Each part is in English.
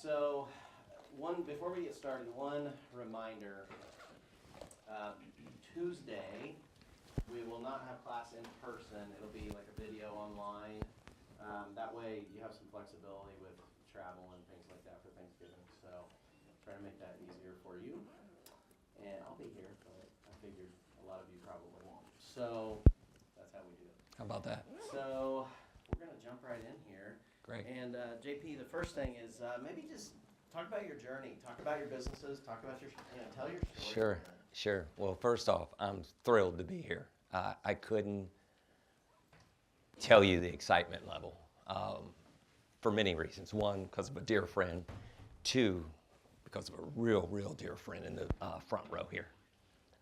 So, before we get started, one reminder. Tuesday, we will not have class in person. It'll be like a video online. That way you have some flexibility with travel and things like that for Thanksgiving. So, try to make that easier for you. And I'll be here, but I figured a lot of you probably won't. So, that's how we do it. How about that? So, we're going to jump right in here. Great. And JP, the first thing is maybe just talk about your journey, talk about your businesses, talk about your, tell your story. Sure. Well, first off, I'm thrilled to be here. I couldn't tell you the excitement level for many reasons. One, because of a dear friend. Two, because of a real dear friend in the front row here.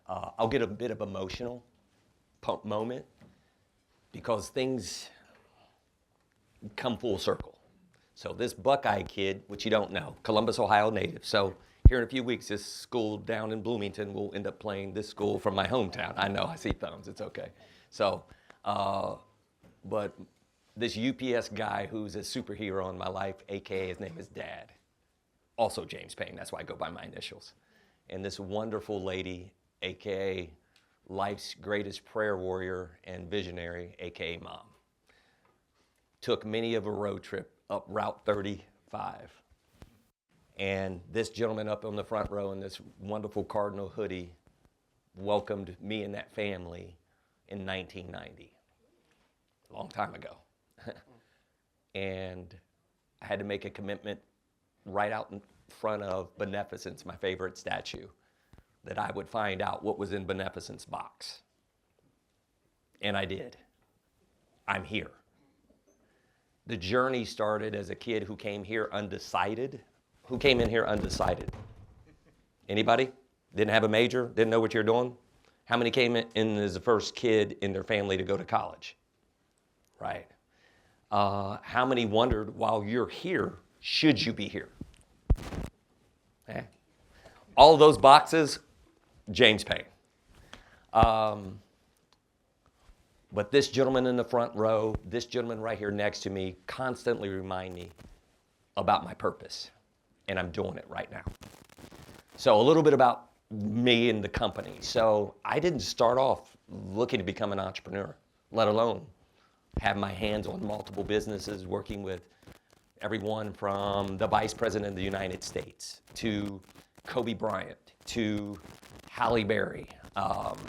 I'll get a bit of emotional moment because things come full circle. So this Buckeye kid, which you don't know, Columbus, Ohio native. So here in a few weeks, this school down in Bloomington will end up playing this school from my hometown. I know, I see thumbs, it's okay. So, but this UPS guy who's a superhero in my life, AKA his name is Dad. Also James Payne, that's why I go by my initials. And this wonderful lady, AKA life's greatest prayer warrior and visionary, AKA Mom. Took many of a road trip up Route 35. And this gentleman up on the front row in this wonderful cardinal hoodie welcomed me and that family in 1990, a long time ago. And I had to make a commitment right out in front of Beneficence, my favorite statue, that I would find out what was in Beneficence's box. And I did. I'm here. The journey started as a kid who came here undecided. Who came in here undecided? Anybody? Didn't have a major? Didn't know what you're doing? How many came in as the first kid in their family to go to college? Right. How many wondered, while you're here, should you be here? Okay. All of those boxes, James Payne. But this gentleman in the front row, this gentleman right here next to me, constantly remind me about my purpose. And I'm doing it right now. So a little bit about me and the company. So I didn't start off looking to become an entrepreneur, let alone have my hands on multiple businesses, working with everyone from the Vice President of the United States to Kobe Bryant to Halle Berry,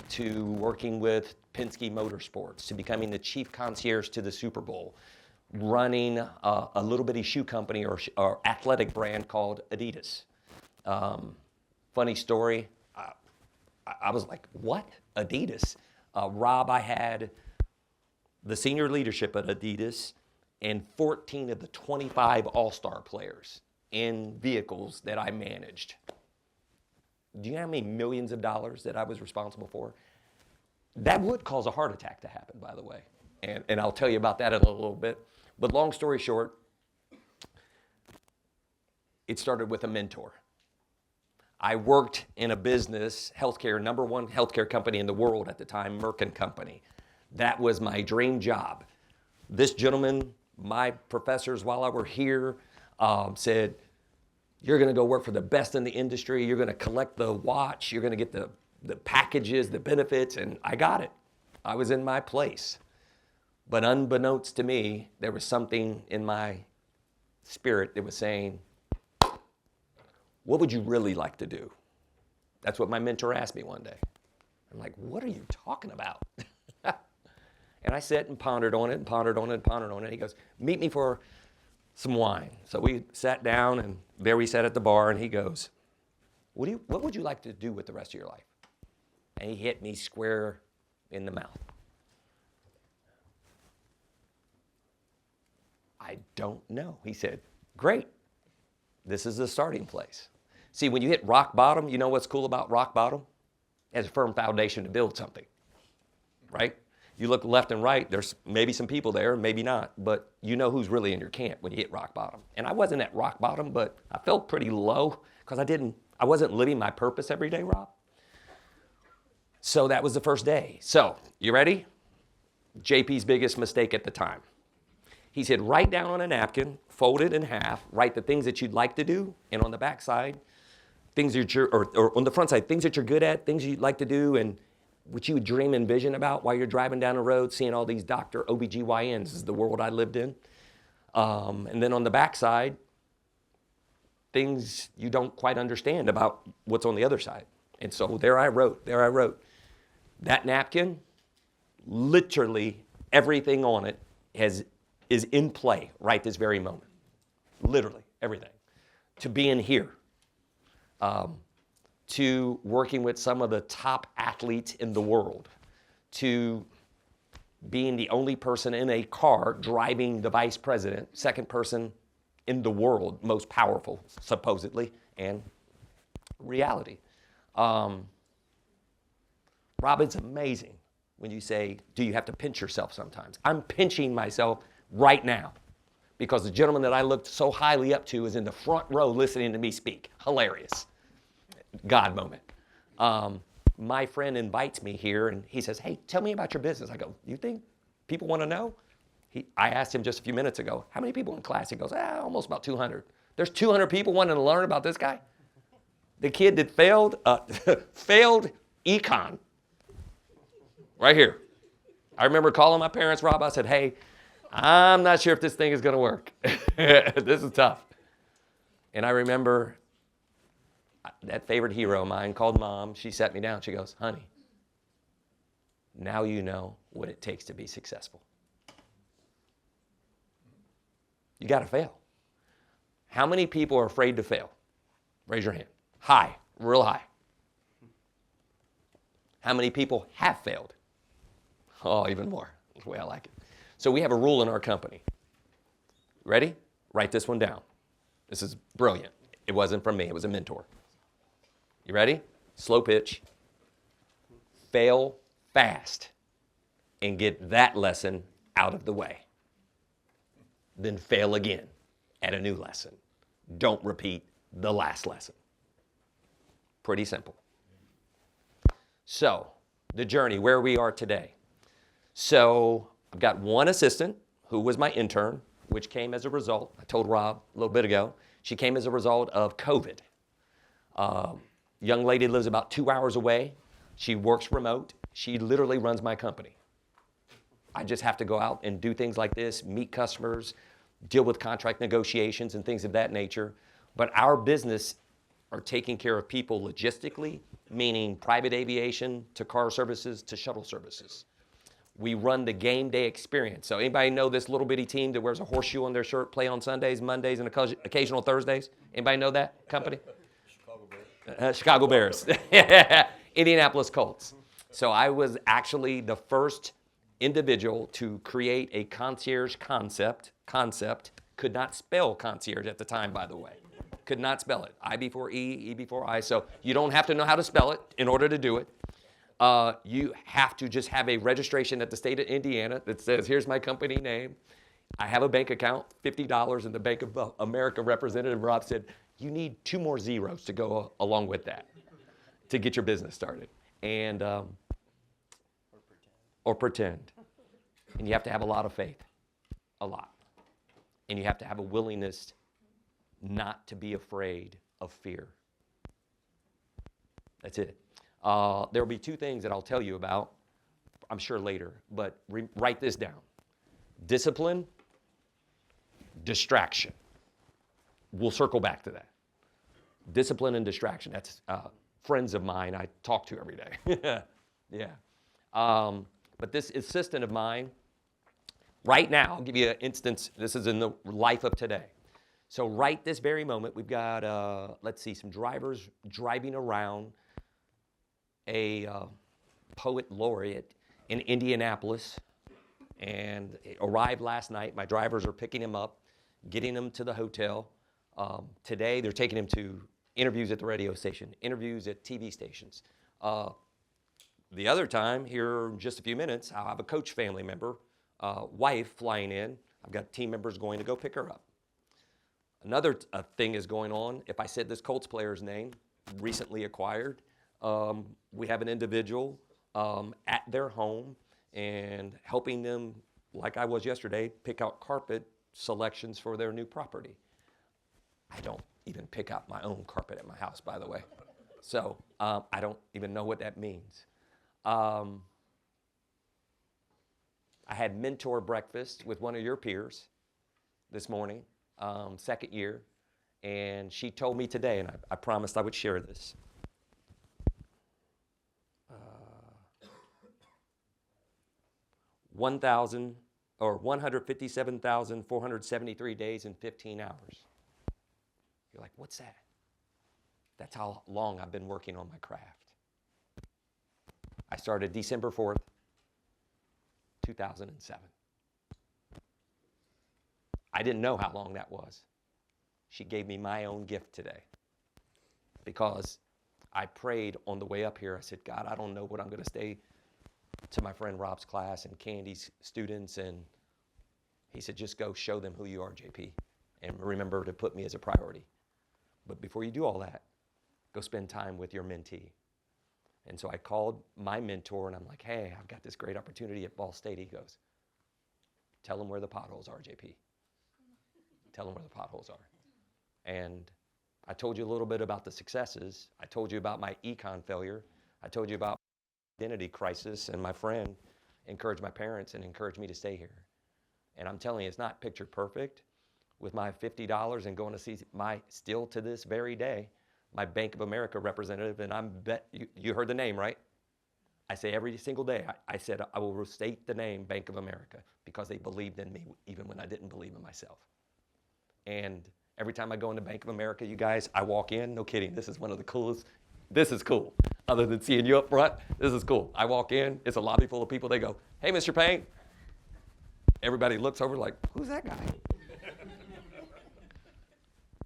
to working with Penske Motorsports, to becoming the chief concierge to the Super Bowl, running a little bitty shoe company or athletic brand called Adidas. Funny story, I was like, what? Adidas? Rob, I had the senior leadership at Adidas and 14 of the 25 all-star players in vehicles that I managed. Do you know how many millions of dollars that I was responsible for? That would cause a heart attack to happen, by the way. And I'll tell you about that in a little bit. But long story short, it started with a mentor. I worked in a business, healthcare, number one healthcare company in the world at the time, Merck & Company. That was my dream job. This gentleman, my professors while I were here, said, you're gonna go work for the best in the industry, you're gonna collect the watch, you're gonna get the packages, the benefits, and I got it. I was in my place. But unbeknownst to me, there was something in my spirit that was saying, what would you really like to do? That's what my mentor asked me one day. I'm like, what are you talking about? And I sat and pondered on it and pondered on it and pondered on it. He goes, meet me for some wine. So we sat down, and there we sat at the bar, and he goes, what would you like to do with the rest of your life? And he hit me square in the mouth. I don't know. He said, great. This is the starting place. See, when you hit rock bottom, you know what's cool about rock bottom? It has a firm foundation to build something, right? You look left and right, there's maybe some people there, maybe not, but you know who's really in your camp when you hit rock bottom. And I wasn't at rock bottom, but I felt pretty low because I wasn't living my purpose every day, Rob. So that was the first day. So, you ready? JP's biggest mistake at the time. He said, write down on a napkin, fold it in half, write the things that you'd like to do, and on the back side, things that you're, or on the front side, things that you're good at, things you'd like to do, and what you would dream and vision about while you're driving down the road, seeing all these doctor OBGYNs. This is the world I lived in. And then on the back side, things you don't quite understand about what's on the other side. And so there I wrote. That napkin, literally everything on it is in play right this very moment. Literally everything. To being here, to working with some of the top athletes in the world, to being the only person in a car driving the vice president, second person in the world, most powerful, supposedly, and reality. Rob, it's amazing when you say, do you have to pinch yourself sometimes? I'm pinching myself right now because the gentleman that I looked so highly up to is in the front row listening to me speak. Hilarious. God moment. My friend invites me here and he says, hey, tell me about your business. I go, you think people want to know? I asked him just a few minutes ago, how many people in class? He goes, almost about 200. There's 200 people wanting to learn about this guy? The kid that failed econ. Right here. I remember calling my parents, Rob. I said, hey, I'm not sure if this thing is going to work. This is tough. And I remember that favorite hero of mine called Mom. She sat me down. She goes, honey, now you know what it takes to be successful. You got to fail. How many people are afraid to fail? Raise your hand. High, real high. How many people have failed? Oh, even more. That's the way I like it. So we have a rule in our company. Ready? Write this one down. This is brilliant. It wasn't from me. It was a mentor. You ready? Slow pitch. Fail fast and get that lesson out of the way. Then fail again at a new lesson. Don't repeat the last lesson. Pretty simple. So, the journey, where we are today. So, I've got one assistant who was my intern, which came as a result, I told Rob a little bit ago, she came as a result of COVID. Young lady lives about 2 hours away. She works remote. She literally runs my company. I just have to go out and do things like this, meet customers, deal with contract negotiations and things of that nature. But our business are taking care of people logistically, meaning private aviation to car services to shuttle services. We run the game day experience. So anybody know this little bitty team that wears a horseshoe on their shirt, play on Sundays, Mondays, and occasional Thursdays? Anybody know that company? Chicago Bears. Indianapolis Colts. So I was actually the first individual to create a concierge concept. Could not spell concierge at the time, by the way. Could not spell it. I before E, E before I. So you don't have to know how to spell it in order to do it. You have to just have a registration at the state of Indiana that says, here's my company name. I have a bank account, $50, and the Bank of America representative, Rob, said, you need 2 more zeros to go along with that to get your business started. And or pretend. And you have to have a lot of faith, a lot. And you have to have a willingness not to be afraid of fear. That's it. There will be 2 things that I'll tell you about, I'm sure later, but write this down. Discipline, distraction. We'll circle back to that. Discipline and distraction. That's friends of mine I talk to every day. Yeah. But this assistant of mine, right now, I'll give you an instance. This is in the life of today. So right this very moment, we've got, let's see, some drivers driving around a poet laureate in Indianapolis, and it arrived last night. My drivers are picking him up, getting him to the hotel. Today, they're taking him to interviews at the radio station, interviews at TV stations. The other time, here in just a few minutes, I'll have a coach family member, wife flying in. I've got team members going to go pick her up. Another thing is going on. If I said this Colts player's name, recently acquired, we have an individual at their home and helping them like I was yesterday, pick out carpet selections for their new property. I don't even pick out my own carpet at my house, by the way. So I don't even know what that means. I had mentor breakfast with one of your peers this morning, second year, and she told me today, and I promised I would share this. 157,473 days and 15 hours. You're like, what's that? That's how long I've been working on my craft. I started December 4th, 2007. I didn't know how long that was. She gave me my own gift today because I prayed on the way up here. I said, God, I don't know what I'm going to stay to my friend Rob's class and Candy's students, and he said, just go show them who you are, JP, and remember to put me as a priority. But before you do all that, go spend time with your mentee. And so I called my mentor, and I'm like, hey, I've got this great opportunity at Ball State. He goes, tell them where the potholes are, JP. Tell them where the potholes are. And I told you a little bit about the successes. I told you about my econ failure. I told you about identity crisis, and my friend encouraged my parents and encouraged me to stay here. And I'm telling you, it's not picture perfect with my $50 and going to see still to this very day, my Bank of America representative, and you heard the name, right? I say every single day, I said I will restate the name Bank of America because they believed in me even when I didn't believe in myself. And every time I go into Bank of America, you guys, I walk in, no kidding, this is one of the coolest, this is cool. Other than seeing you up front, this is cool. I walk in, it's a lobby full of people, they go, hey, Mr. Payne. Everybody looks over like, who's that guy?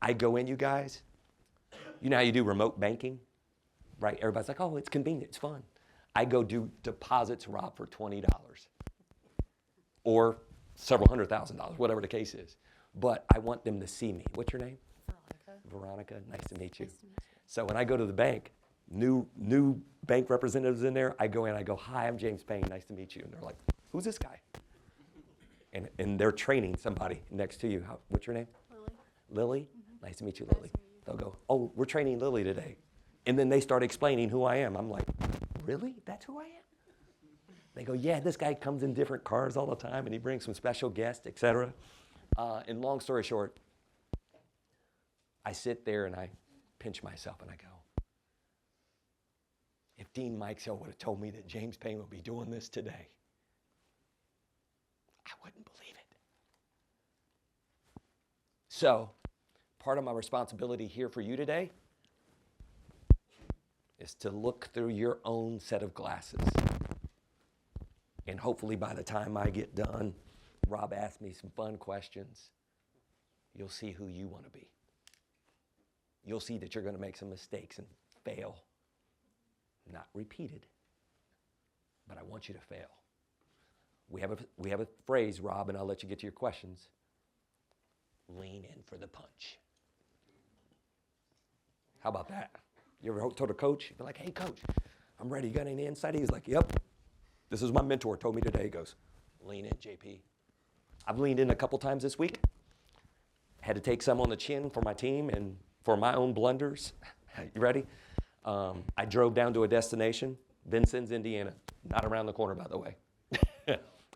I go in, you guys, you know how you do remote banking, right? Everybody's like, oh, it's convenient, it's fun. I go do deposits, Rob, for $20 or several $100,000, whatever the case is. But I want them to see me. What's your name? Veronica, nice to meet you. Nice to meet you. So when I go to the bank, new bank representatives in there, I go in, I go, hi, I'm James Payne, nice to meet you. And they're like, who's this guy? And they're training somebody next to you. What's your name? Lily. Lily? Mm-hmm. Nice to meet you, Lily. Nice to meet you. They'll go, oh, we're training Lily today. And then they start explaining who I am. I'm like, really? That's who I am? They go, yeah, this guy comes in different cars all the time, and he brings some special guests, et cetera. And long story short, I sit there and I pinch myself and I go, if Dean Mikesell would have told me that James Payne would be doing this today, I wouldn't believe it. So, part of my responsibility here for you today is to look through your own set of glasses. And hopefully by the time I get done, Rob asked me some fun questions. You'll see who you want to be. You'll see that you're going to make some mistakes and fail. Not repeated, but I want you to fail. We have a phrase, Rob, and I'll let you get to your questions. Lean in for the punch. How about that? You ever told a coach, you're like, hey, coach, I'm ready. You got any insight? He's like, yep. This is my mentor told me today. He goes, lean in, JP. I've leaned in a couple times this week. Had to take some on the chin for my team and for my own blunders. You ready? I drove down to a destination, Vincennes, Indiana. Not around the corner, by the way.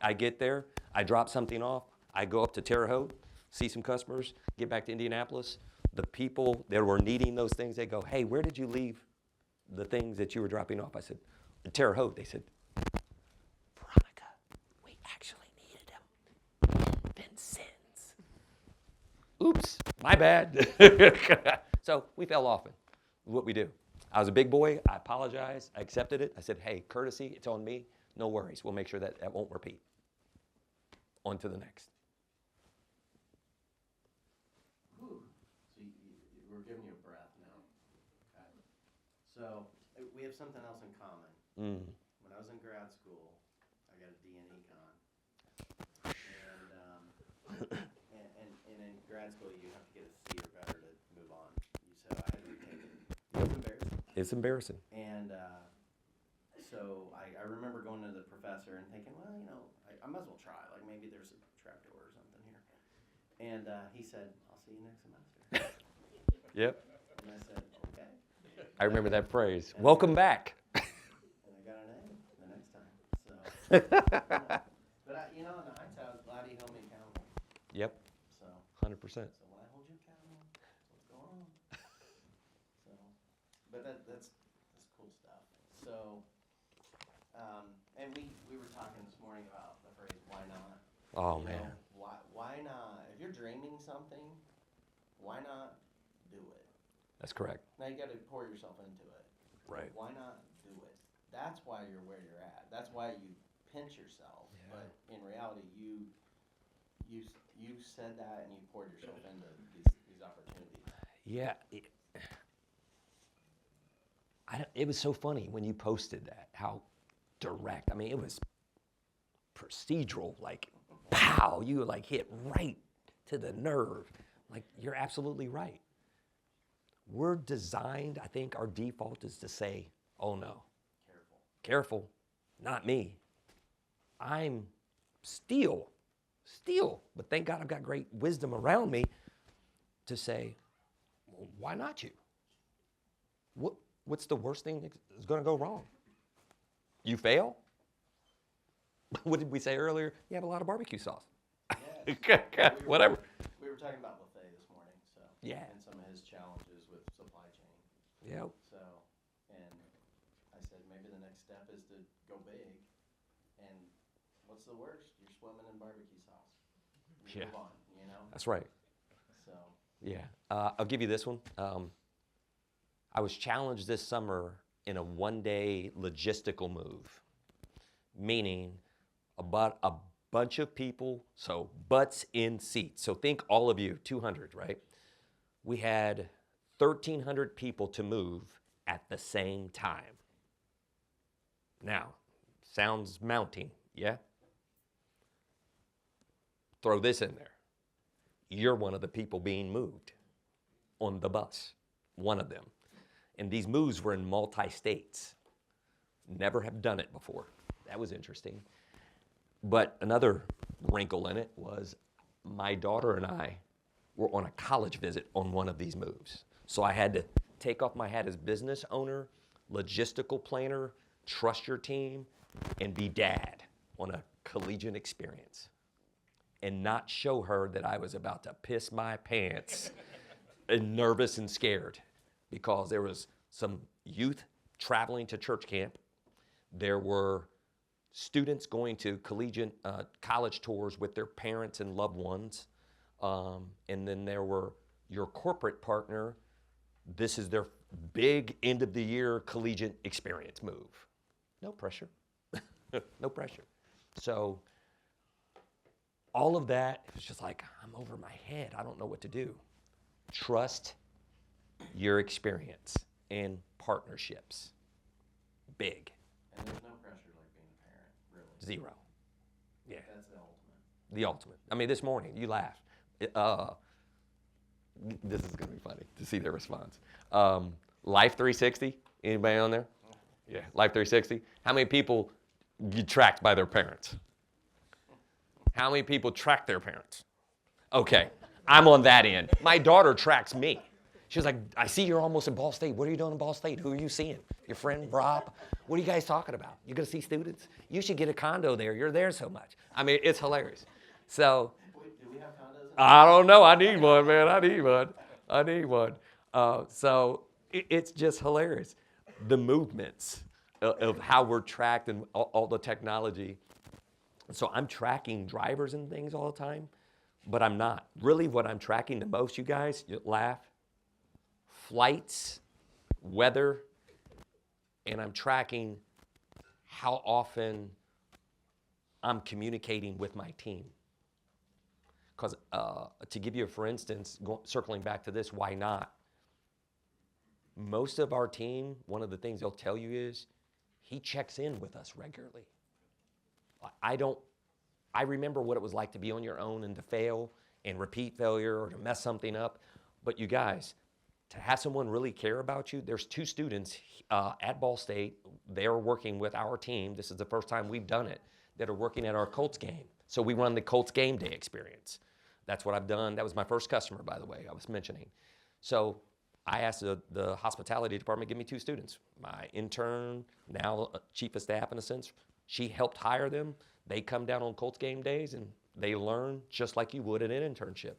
I get there. I drop something off. I go up to Terre Haute, see some customers, get back to Indianapolis. The people that were needing those things, they go, hey, where did you leave the things that you were dropping off? I said, Terre Haute. They said, Veronica, we actually needed them in Vincennes. Oops, my bad. So we fell off in what we do. I was a big boy. I apologized. I accepted it. I said, hey, courtesy, it's on me. No worries. We'll make sure that won't repeat. On to the next. Whew. So we're giving you a breath now. Okay. So we have something else in common. When I was in grad school, I got a D in econ. And in grad school, you have to get a C or better to move on. So I had to retake it. It was embarrassing. It's embarrassing. And so I remember going to the professor and thinking, well, I might as well try. Like, maybe there's a trapdoor or something here. And he said, I'll see you next semester. Yep. And I said, okay. I remember that phrase. Welcome back. And I got an A the next time. So, yeah. But in hindsight, I was glad he held me accountable. Yep. So, 100%. so when I hold you accountable, what's going on? So, but that's cool stuff. So, and we were talking this morning about the phrase "why not." Oh, man. Why not? If you're dreaming something, why not do it? That's correct. Now you got to pour yourself into it. Right. Why not do it? That's why you're where you're at. That's why you pinch yourself. Yeah. But in reality, you said that and you poured yourself into these opportunities. Yeah. It was so funny when you posted that, how direct. I mean, it was procedural, like, pow, you like hit right to the nerve. Like, you're absolutely right. We're designed, I think our default is to say, oh no. Careful, not me. I'm still, but thank God I've got great wisdom around me to say, well, why not you? What's the worst thing that's gonna go wrong? You fail? What did we say earlier? You have a lot of barbecue sauce. Yeah. Whatever. We were talking about buffet this morning, so Yeah. and some of his challenges with supply chain. Yep. So, and I said maybe the next step is to go big. And what's the worst? You're swimming in barbecue sauce. Yeah. Move on, That's right. So. Yeah. I'll give you this one. I was challenged this summer in a one-day logistical move, meaning about a bunch of people, so butts in seats. So think all of you, 200, right? We had 1,300 people to move at the same time. Now, sounds mounting, yeah? Throw this in there. You're one of the people being moved on the bus, one of them. And these moves were in multi-states. Never have done it before. That was interesting. But another wrinkle in it was my daughter and I were on a college visit on one of these moves. So I had to take off my hat as business owner, logistical planner, trust your team, and be dad on a collegiate experience. And not show her that I was about to piss my pants and nervous and scared, because there was some youth traveling to church camp. There were students going to collegiate college tours with their parents and loved ones. And then there were your corporate partner. This is their big end of the year collegiate experience move. No pressure. No pressure. So all of that, it was just like, I'm over my head. I don't know what to do. Trust your experience and partnerships. Big. And there's no pressure like being a parent, really. Zero. Yeah. That's the ultimate. The ultimate. I mean, this morning, you laughed. This is going to be funny to see their response. Life 360, anybody on there? Yeah, Life 360. How many people get tracked by their parents? How many people track their parents? Okay, I'm on that end. My daughter tracks me. She was like, I see you're almost in Ball State. What are you doing in Ball State? Who are you seeing? Your friend, Rob? What are you guys talking about? You gonna see students? You should get a condo there. You're there so much. I mean, it's hilarious. So, Do we have condos? I don't know. I need one, man. I need one. So it's just hilarious. The movements of how we're tracked and all the technology. So I'm tracking drivers and things all the time, but I'm not. Really what I'm tracking the most, you guys, you laugh, flights, weather, and I'm tracking how often I'm communicating with my team. Because to give you a for instance, circling back to this, why not? Most of our team, one of the things they'll tell you is, he checks in with us regularly. I remember what it was like to be on your own and to fail and repeat failure or to mess something up. But you guys, to have someone really care about you, there's 2 students at Ball State. They're working with our team. This is the first time we've done it, that are working at our Colts game. So we run the Colts game day experience. That's what I've done. That was my first customer, by the way, I was mentioning. So I asked the hospitality department, give me 2 students. My intern, now chief of staff in a sense, she helped hire them. They come down on Colts game days and they learn just like you would in an internship.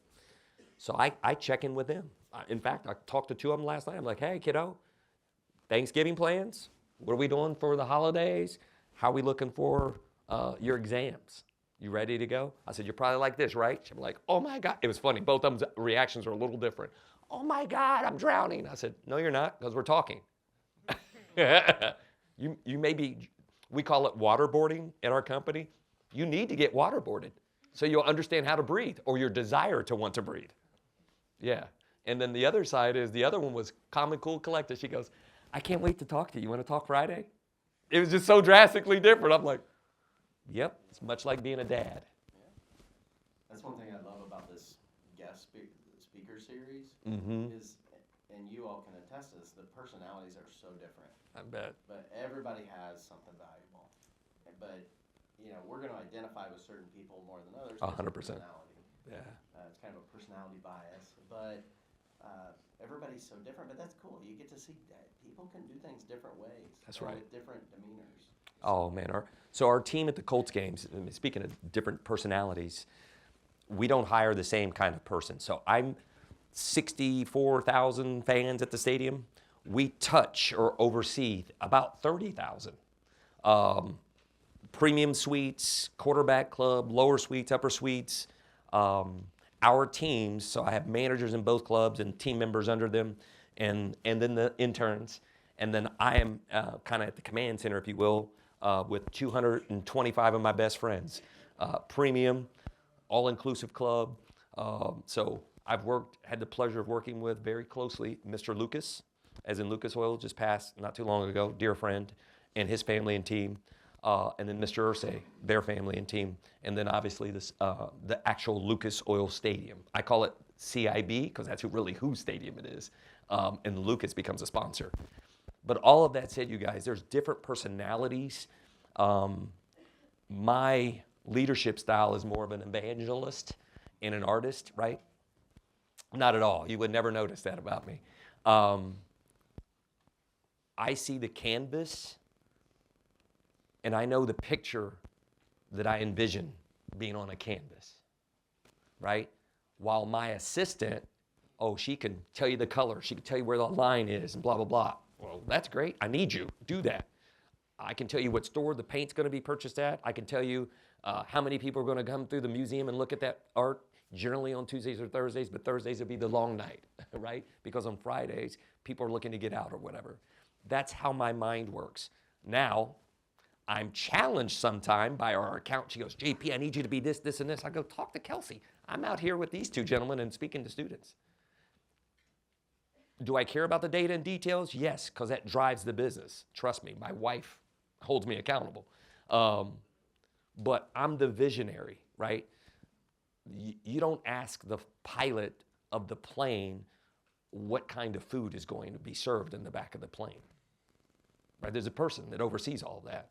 So I check in with them. In fact, I talked to 2 of them last night. I'm like, hey, kiddo, Thanksgiving plans? What are we doing for the holidays? How are we looking for your exams? You ready to go? I said, you're probably like this, right? She's like, oh my God. It was funny. Both of them reactions were a little different. Oh my God, I'm drowning. I said, no, you're not, because we're talking. You may be, we call it waterboarding at our company. You need to get waterboarded so you'll understand how to breathe, or your desire to want to breathe. Yeah. And then the other side is, the other one was calm and cool, collected. She goes, I can't wait to talk to you. You want to talk Friday? It was just so drastically different. I'm like, yep, it's much like being a dad. Yeah. That's one thing I love about this guest speaker series is, and you all can attest to this, the personalities are so different. I bet. But everybody has something valuable. But, you know, we're going to identify with certain people more than others. 100%. Personality. Yeah. It's kind of a personality bias. But everybody's so different. But that's cool. You get to see that people can do things different ways. That's right. With different demeanors. Oh, man. So our team at the Colts games, speaking of different personalities, we don't hire the same kind of person. So I'm 64,000 fans at the stadium. We touch or oversee about 30,000. Premium suites, quarterback club, lower suites, upper suites. Our teams, so I have managers in both clubs and team members under them, and then the interns. And then I am kind of at the command center, if you will, with 225 of my best friends. Premium, all-inclusive club. So I've had the pleasure of working with very closely Mr. Lucas, as in Lucas Oil, just passed not too long ago, dear friend, and his family and team. And then Mr. Ursay, their family and team. And then obviously the actual Lucas Oil Stadium. I call it CIB because that's whose stadium it is. And Lucas becomes a sponsor. But all of that said, you guys, there's different personalities. My leadership style is more of an evangelist and an artist, right? Not at all. You would never notice that about me. I see the canvas, and I know the picture that I envision being on a canvas, right? While my assistant, she can tell you the color. She can tell you where the line is and blah, blah, blah. Well, that's great. I need you. Do that. I can tell you what store the paint's going to be purchased at. I can tell you how many people are going to come through the museum and look at that art, generally on Tuesdays or Thursdays, but Thursdays will be the long night, right? Because on Fridays, people are looking to get out or whatever. That's how my mind works. Now, I'm challenged sometime by our accountant. She goes, JP, I need you to be this, this, and this. I go, talk to Kelsey. I'm out here with these 2 gentlemen and speaking to students. Do I care about the data and details? Yes, because that drives the business. Trust me, my wife holds me accountable. But I'm the visionary, right? You don't ask the pilot of the plane what kind of food is going to be served in the back of the plane, right? There's a person that oversees all of that.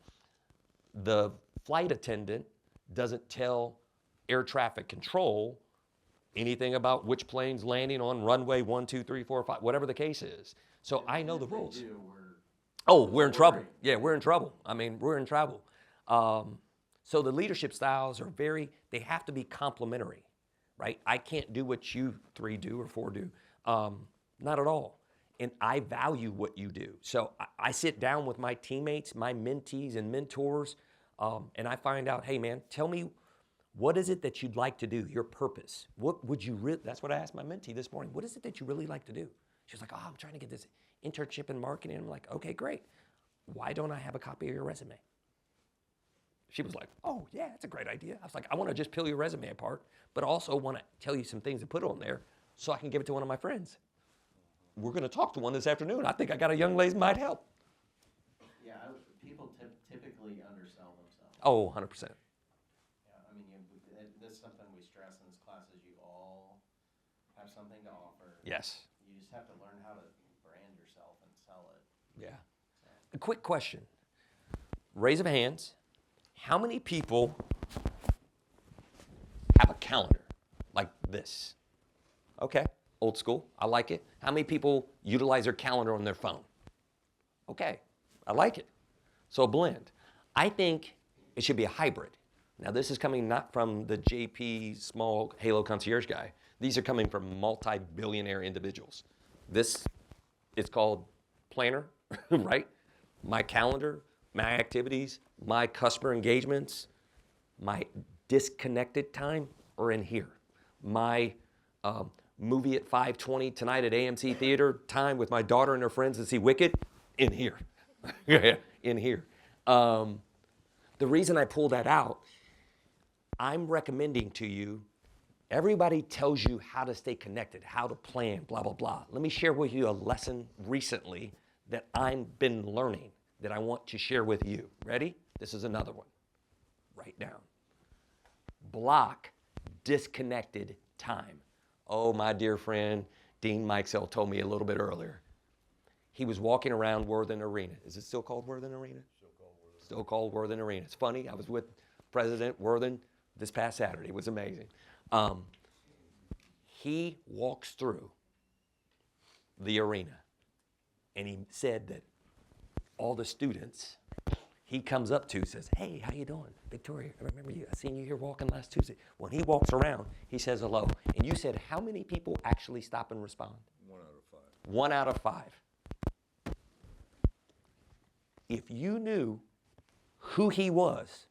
The flight attendant doesn't tell air traffic control anything about which plane's landing on runway 1, 2, 3, 4, 5, whatever the case is. So I know the rules. We're in trouble. Yeah, we're in trouble. I mean, we're in trouble. So the leadership styles are they have to be complementary, right? I can't do what you 3 do or 4 do. Not at all. And I value what you do. So I sit down with my teammates, my mentees and mentors, and I find out, hey man, tell me, what is it that you'd like to do, your purpose? What would you that's what I asked my mentee this morning. What is it that you really like to do? She was like, I'm trying to get this internship in marketing. I'm like, okay, great. Why don't I have a copy of your resume? She was like, oh yeah, that's a great idea. I was like, I want to just peel your resume apart, but also want to tell you some things to put on there so I can give it to one of my friends. We're going to talk to one this afternoon. I think I got a young lady that might help. Yeah, people typically undersell themselves. Oh, 100%. Yeah, I mean, this is something we stress in this class is you all have something to offer. Yes. You just have to learn how to brand yourself and sell it. Yeah. A quick question. Raise of hands. How many people calendar like this. Okay, old school, I like it. How many people utilize their calendar on their phone? Okay, I like it. So a blend. I think it should be a hybrid. Now this is coming not from the JP small Halo Concierge guy. These are coming from multi-billionaire individuals. This is called planner, right? My calendar, my activities, my customer engagements, my disconnected time are in here. My movie at 5:20 tonight at AMC Theater time with my daughter and her friends to see Wicked, in here. In here. The reason I pull that out, I'm recommending to you, everybody tells you how to stay connected, how to plan, blah, blah, blah. Let me share with you a lesson recently that I've been learning that I want to share with you. Ready? This is another one. Write down. Block disconnected time. Oh, my dear friend, Dean Mikesell told me a little bit earlier. He was walking around Worthen Arena. Is it still called Worthen Arena? Still called Worthen Arena. It's funny, I was with President Worthen this past Saturday. It was amazing. He walks through the arena, and he said that all the students he comes up to says, "Hey, how you doing? Victoria, I remember you. I seen you here walking last Tuesday." When he walks around, he says hello. And you said, how many people actually stop and respond? 1 out of 5. 1 out of 5. If you knew who he was,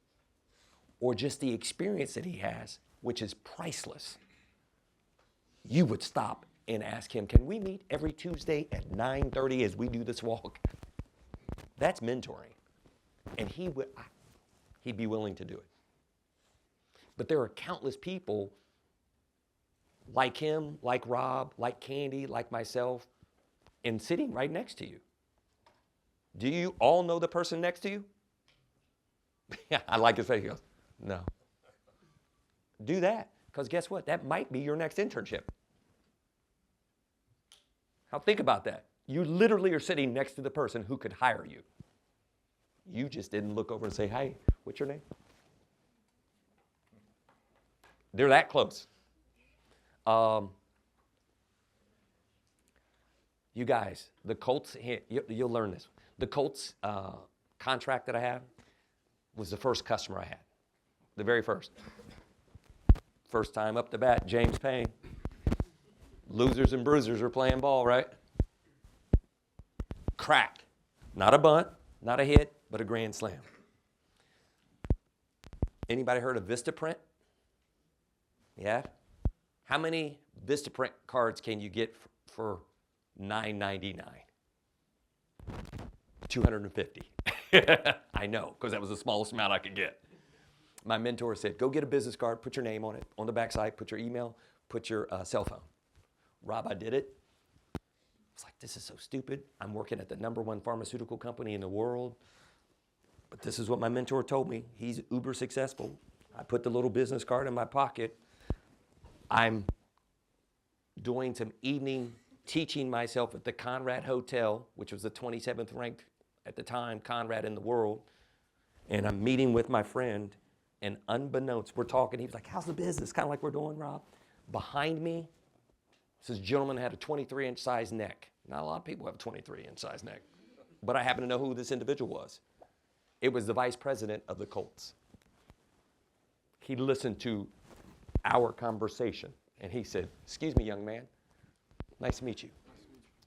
or just the experience that he has, which is priceless, you would stop and ask him, can we meet every Tuesday at 9:30 as we do this walk? That's mentoring. And he'd be willing to do it. But there are countless people like him, like Rob, like Candy, like myself, and sitting right next to you. Do you all know the person next to you? Yeah, I like his face. He goes, no. Do that, because guess what? That might be your next internship. Now think about that. You literally are sitting next to the person who could hire you. You just didn't look over and say, hey, what's your name? They're that close. You guys, the Colts, you'll learn this. The Colts contract that I have was the first customer I had. The very first. First time up the bat, James Payne. Losers and bruisers are playing ball, right? Crack. Not a bunt, not a hit, but a grand slam. Anybody heard of Vistaprint? Yeah? How many Vistaprint cards can you get for $9.99? 250. I know, because that was the smallest amount I could get. My mentor said, go get a business card, put your name on it. On the backside, put your email, put your cell phone. Rob, I did it. I was like, this is so stupid. I'm working at the #1 pharmaceutical company in the world. But this is what my mentor told me. He's uber successful. I put the little business card in my pocket. I'm doing some evening teaching myself at the Conrad Hotel, which was the 27th ranked at the time Conrad in the world. And I'm meeting with my friend, and unbeknownst, we're talking. He was like, how's the business? Kind of like we're doing, Rob. Behind me, this gentleman had a 23-inch size neck. Not a lot of people have a 23-inch size neck. But I happen to know who this individual was. It was the vice president of the Colts. He listened to our conversation, and he said, excuse me, young man. Nice to meet you.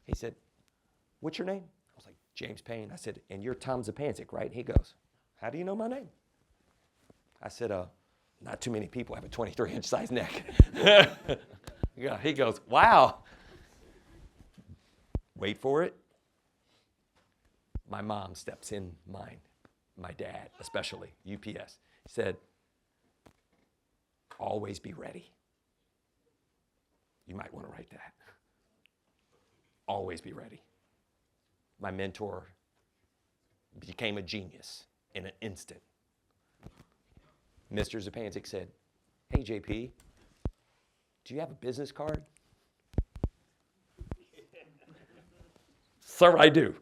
He said, what's your name? I was like, James Payne. I said, and you're Tom Zapancic, right? He goes, how do you know my name? I said, not too many people have a 23-inch size neck. Yeah, he goes, wow. Wait for it. My mom steps in mine, my dad especially, UPS. He said, always be ready. You might want to write that. Always be ready. My mentor became a genius in an instant. Mr. Zapancic said, hey, JP, do you have a business card? Sir, I do.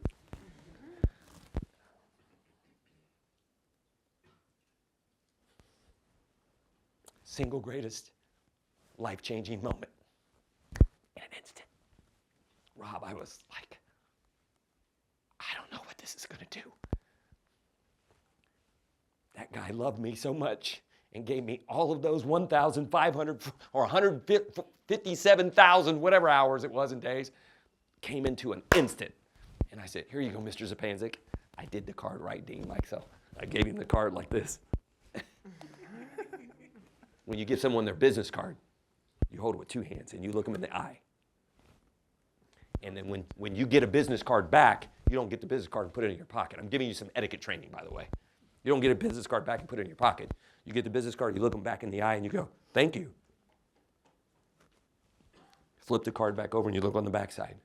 Single greatest life-changing moment. In an instant. Rob, I was like, I don't know what this is going to do. That guy loved me so much and gave me all of those 1,500 or 157,000, whatever hours it was in days, came into an instant. And I said, here you go, Mr. Zapanzik. I did the card right, Dean Mike, so I gave him the card like this. When you give someone their business card, you hold it with two hands and you look them in the eye. And then when you get a business card back, you don't get the business card and put it in your pocket. I'm giving you some etiquette training, by the way. You don't get a business card back and put it in your pocket. You get the business card, you look them back in the eye, and you go, thank you. Flip the card back over, and you look on the back side.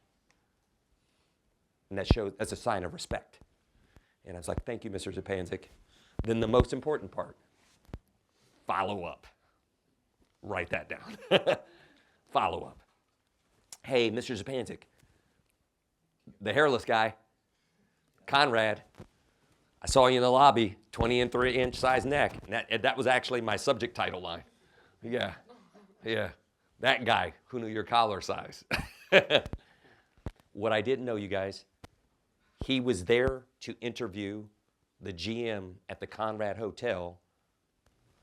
And that's a sign of respect. And I was like, thank you, Mr. Zapanzik. Then the most important part, follow up. Write that down. Follow up. Hey, Mr. Zapanzik, the hairless guy, Conrad, I saw you in the lobby, 20 and 3-inch size neck. And that was actually my subject title line. Yeah. That guy who knew your collar size. What I didn't know, you guys, he was there to interview the GM at the Conrad Hotel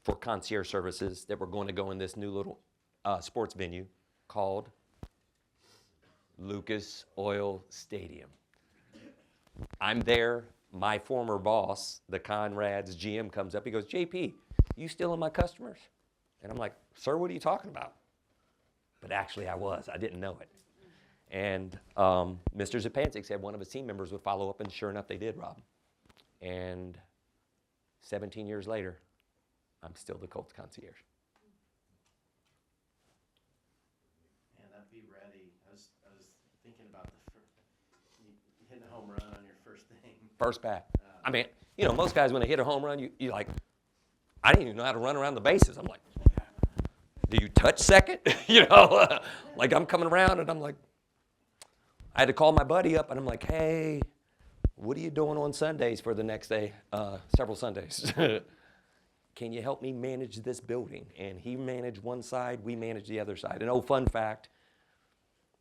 for concierge services that were going to go in this new little sports venue called Lucas Oil Stadium. I'm there. My former boss, the Conrad's GM, comes up. He goes, JP, you stealing my customers? And I'm like, sir, what are you talking about? But actually I was. I didn't know it. And Mr. Zapanzik said one of his team members would follow up, and sure enough, they did, Rob. And 17 years later, I'm still the Colts concierge. Man, that be ready. I was thinking about hitting a home run on your first thing. First bat. I mean, most guys, when they hit a home run, you like, I didn't even know how to run around the bases. I'm like, do you touch second? Like I'm coming around and I'm like, I had to call my buddy up and I'm like, hey, what are you doing on Sundays for the next day? Several Sundays. Can you help me manage this building? And he managed one side, we managed the other side. And fun fact,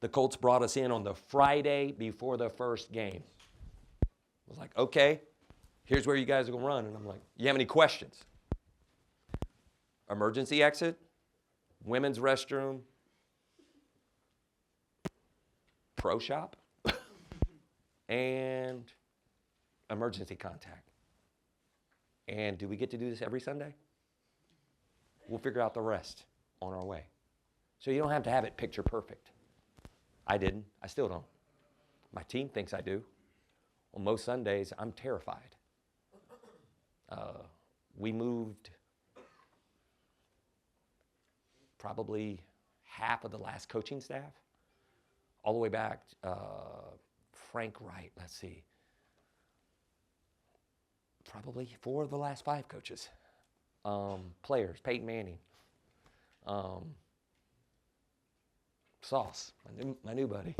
the Colts brought us in on the Friday before the first game. I was like, okay, here's where you guys are going to run. And I'm like, you have any questions? Emergency exit, women's restroom, pro shop, and emergency contact. And do we get to do this every Sunday? We'll figure out the rest on our way. So you don't have to have it picture perfect. I didn't. I still don't. My team thinks I do. On most Sundays, I'm terrified. We moved probably half of the last coaching staff, all the way back, Frank Wright, let's see, probably 4 of the last 5 coaches, players, Peyton Manning, Sauce, my new buddy.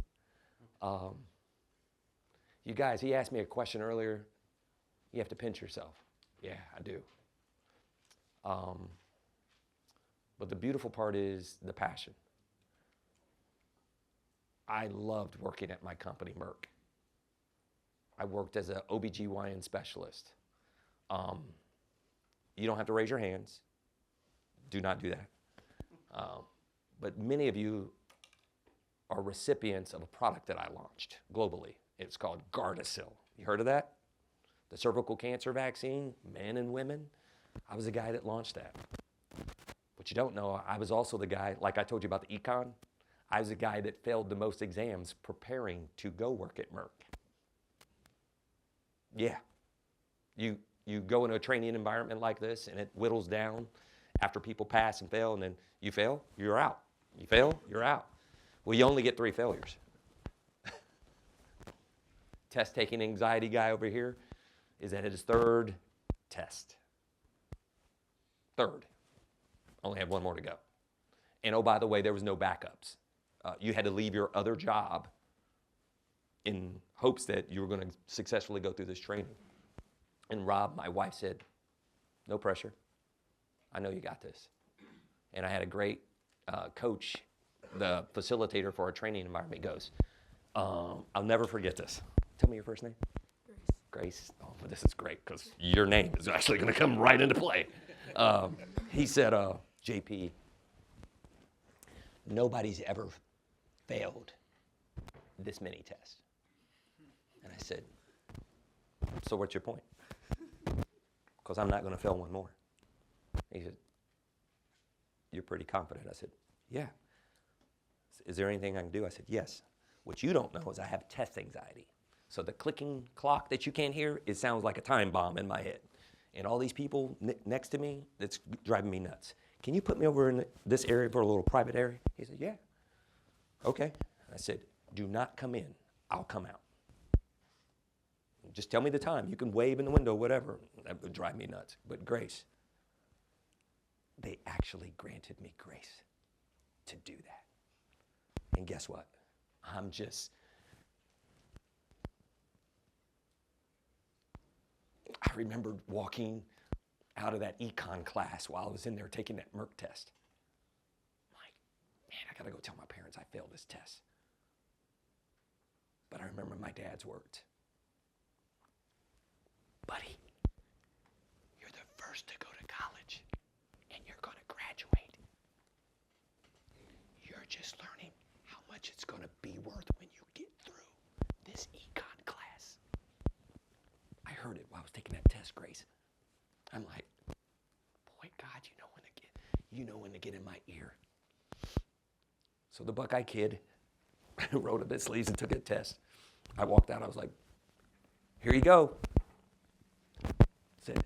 You guys, he asked me a question earlier. You have to pinch yourself. Yeah, I do. But the beautiful part is the passion. I loved working at my company, Merck. I worked as an OBGYN specialist. You don't have to raise your hands. Do not do that. But many of you are recipients of a product that I launched globally. It's called Gardasil. You heard of that? The cervical cancer vaccine, men and women. I was the guy that launched that. What you don't know, I was also the guy, like I told you about the econ, I was the guy that failed the most exams preparing to go work at Merck. Yeah. You go into a training environment like this and it whittles down after people pass and fail, and then you fail, you're out. You fail, you're out. Well, you only get 3 failures. Test-taking anxiety guy over here is at his 3rd test. 3rd. Only have 1 more to go. And oh, by the way, there was no backups. You had to leave your other job in hopes that you were going to successfully go through this training. And Rob, my wife, said, no pressure. I know you got this. And I had a great coach, the facilitator for our training environment goes, I'll never forget this. Tell me your first name. Grace. Oh, well, this is great because your name is actually going to come right into play. He said, JP, nobody's ever failed this many tests. And I said, so what's your point? Because I'm not going to fail one more. He said, you're pretty confident. I said, yeah. Is there anything I can do? I said, yes. What you don't know is I have test anxiety. So the clicking clock that you can't hear, it sounds like a time bomb in my head. And all these people next to me, that's driving me nuts. Can you put me over in this area for a little private area? He said, yeah. Okay. I said, do not come in. I'll come out. Just tell me the time. You can wave in the window, whatever. That would drive me nuts. But grace, they actually granted me grace to do that. And guess what? I remembered walking out of that econ class while I was in there taking that Merck test. I'm like, man, I gotta go tell my parents I failed this test. But I remember my dad's words. Buddy, you're the first to go to college, and you're gonna graduate. You're just learning how much it's gonna be worth when you get through this econ class. I heard it while I was taking that test, Grace. I'm like, boy, God, you know when to get in my ear. So the Buckeye kid rolled up his sleeves and took a test. I walked out, I was like, here you go. Said,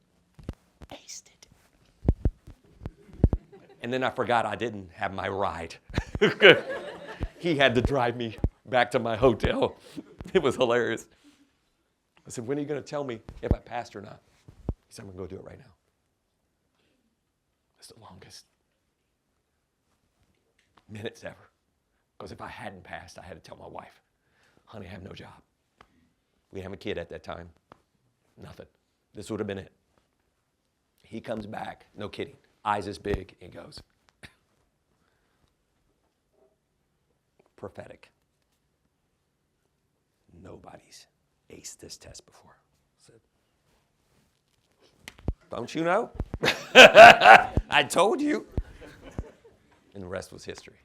aced it. And then I forgot I didn't have my ride. He had to drive me back to my hotel. It was hilarious. I said, when are you going to tell me if I passed or not? He said, I'm going to go do it right now. It's the longest minutes ever. Because if I hadn't passed, I had to tell my wife, honey, I have no job. We didn't have a kid at that time. Nothing. This would have been it. He comes back, no kidding, eyes as big, and goes, prophetic. Nobody's aced this test before. I said, don't you know? I told you. And the rest was history.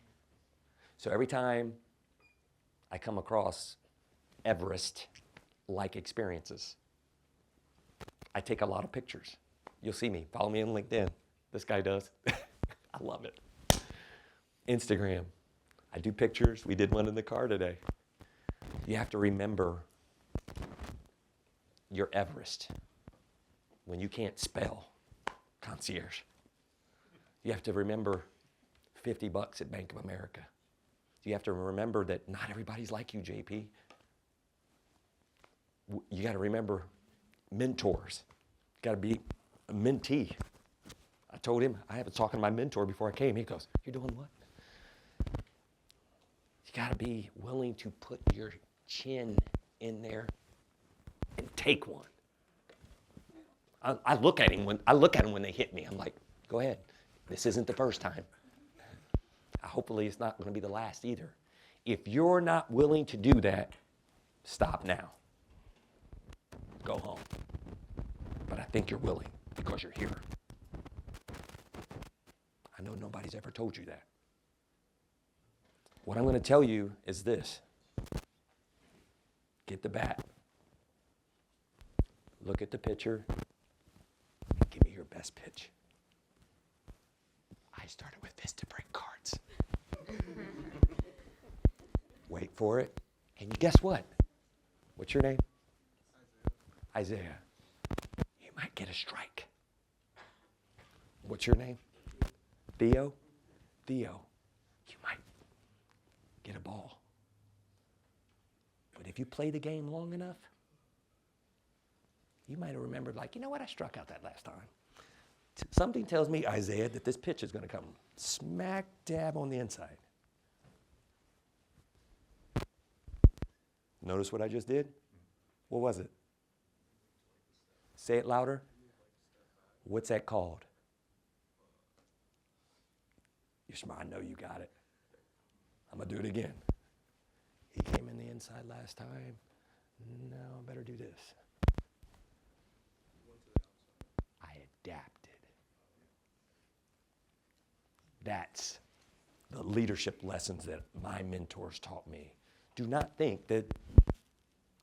So every time I come across Everest-like experiences, I take a lot of pictures. You'll see me. Follow me on LinkedIn. This guy does. I love it. Instagram. I do pictures. We did one in the car today. You have to remember your Everest when you can't spell Concierge. You have to remember $50 at Bank of America. You have to remember that not everybody's like you, JP. You got to remember mentors. You got to be a mentee. I told him, I was talking to my mentor before I came. He goes, you're doing what? You got to be willing to put your chin in there and take one. I look at him when they hit me. I'm like, go ahead. This isn't the first time. Hopefully it's not going to be the last either. If you're not willing to do that, stop now. Go home. But I think you're willing because you're here. I know nobody's ever told you that. What I'm going to tell you is this. Get the bat. Look at the pitcher. And give me your best pitch. I started with this to break cards. Wait for it. And guess what? What's your name? Isaiah. You might get a strike. What's your name? Theo? Theo. You might get a ball. But if you play the game long enough, you might have remembered, like, you know what? I struck out that last time. Something tells me, Isaiah, that this pitch is going to come smack dab on the inside. Notice what I just did? What was it? Say it louder. What's that called? You're smart. I know you got it. I'm going to do it again. He came in the inside last time. No, I better do this. I adapted. That's the leadership lessons that my mentors taught me. Do not think that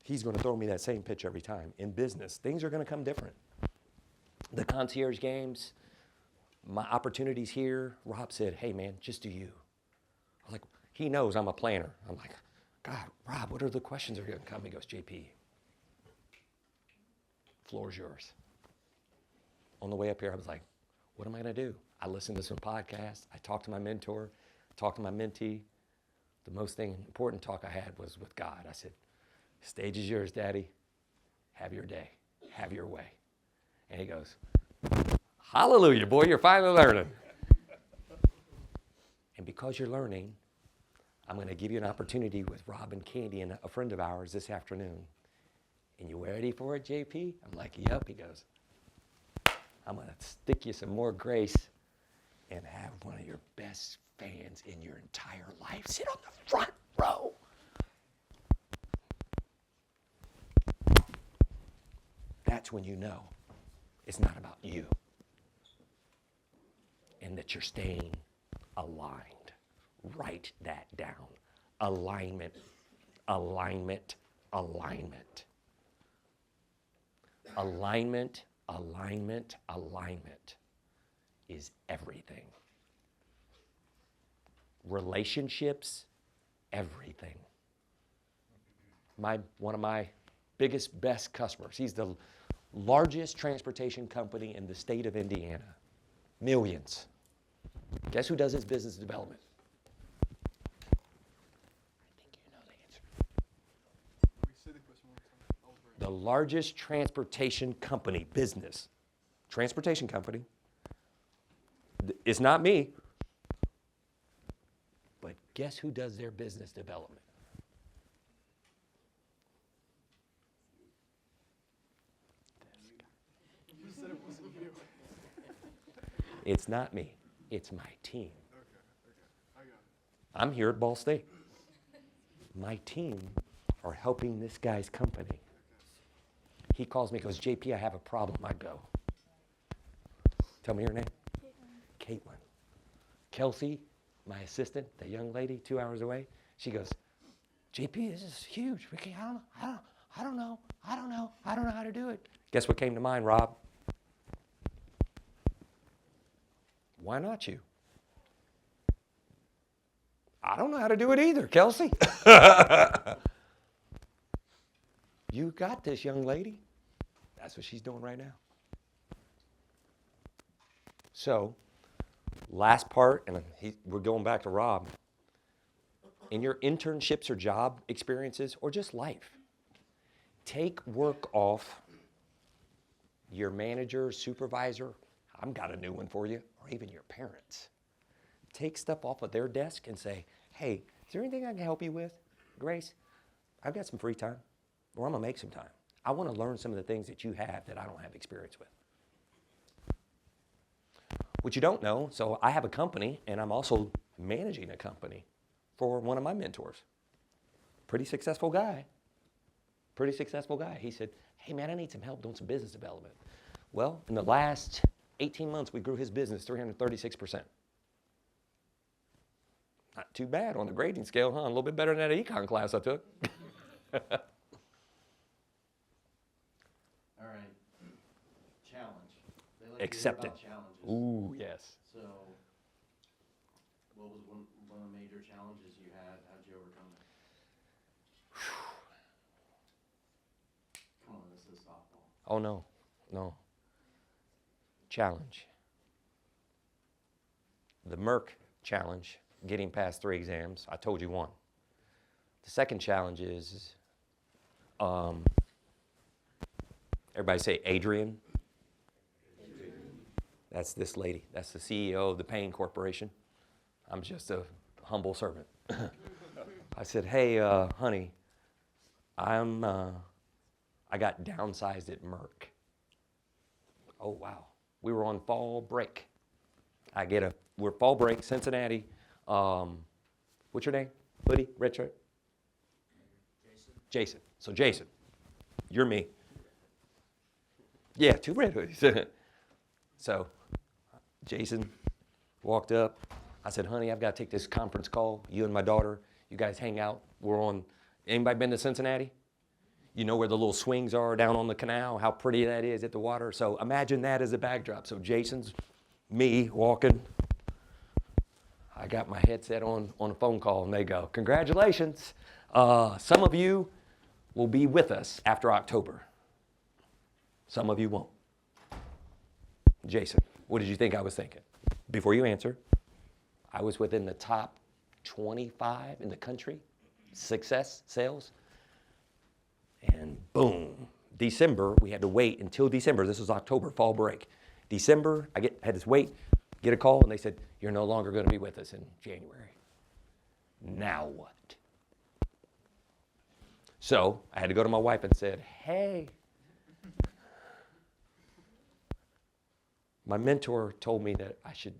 he's going to throw me that same pitch every time. In business, things are going to come different. The concierge games, my opportunities here, Rob said, hey man, just do you. I was like, he knows I'm a planner. I'm like, God, Rob, what are the questions that are going to come? He goes, JP, floor is yours. On the way up here, I was like, what am I going to do? I listened to some podcasts. I talked to my mentor, talked to my mentee. The most important talk I had was with God. I said, stage is yours, Daddy. Have your day. Have your way. And he goes, hallelujah, boy, you're finally learning. And because you're learning, I'm going to give you an opportunity with Rob and Candy and a friend of ours this afternoon. And you ready for it, JP? I'm like, yep. He goes, I'm going to stick you some more grace and have one of your best fans in your entire life sit on the front row. That's when you know it's not about you and that you're staying aligned. Write that down. Alignment, alignment, alignment. Alignment, alignment, alignment is everything. Relationships, everything. One of my biggest, best customers, he's the largest transportation company in the state of Indiana. Millions. Guess who does his business development? I think you know the answer. The largest transportation company, business, transportation company. It's not me. But guess who does their business development? You said it wasn't you. It's not me. It's my team. Okay. I got it. I'm here at Ball State. My team are helping this guy's company. He calls me, goes, JP, I have a problem. I go, tell me your name. Caitlin. Kelsey, my assistant, the young lady, 2 hours away, she goes, JP, this is huge. Ricky, I don't know how to do it. Guess what came to mind, Rob? Why not you? I don't know how to do it either, Kelsey. You got this, young lady. That's what she's doing right now. So, last part, and we're going back to Rob. In your internships or job experiences, or just life, take work off your manager, supervisor. I've got a new one for you, or even your parents. Take stuff off of their desk and say, hey, is there anything I can help you with? Grace, I've got some free time, or I'm going to make some time. I want to learn some of the things that you have that I don't have experience with. What you don't know, so I have a company, and I'm also managing a company for one of my mentors. Pretty successful guy. He said, hey man, I need some help doing some business development. Well, in the last 18 months, we grew his business 336%. Not too bad on the grading scale, huh? A little bit better than that econ class I took. All right. Challenge. They like Accepted. To hear about challenges. Ooh, yes. So, what was one of the major challenges you had? How did you overcome it? Come on, this is softball. Oh, no. Challenge. The Merck challenge, getting past 3 exams. I told you one. The second challenge is, everybody say Adrian. That's this lady. That's the CEO of the Payne Corporation. I'm just a humble servant. I said, hey, honey, I got downsized at Merck. Oh, wow. We were on fall break. I get a we're fall break, Cincinnati. What's your name? Hoodie, red shirt? Jason. So Jason, you're me. Yeah, 2 red hoodies. So Jason walked up. I said, honey, I've got to take this conference call. You and my daughter, you guys hang out. We're on, anybody been to Cincinnati? You know where the little swings are down on the canal, how pretty that is at the water. So imagine that as a backdrop. So Jason's me walking. I got my headset on a phone call, and they go, congratulations. Some of you will be with us after October. Some of you won't. Jason, what did you think I was thinking? Before you answer, I was within the top 25 in the country, success sales. And boom, December, we had to wait until December. This was October, fall break. December, had to wait, get a call, and they said, you're no longer going to be with us in January. Now what? So I had to go to my wife and said, hey, my mentor told me that I should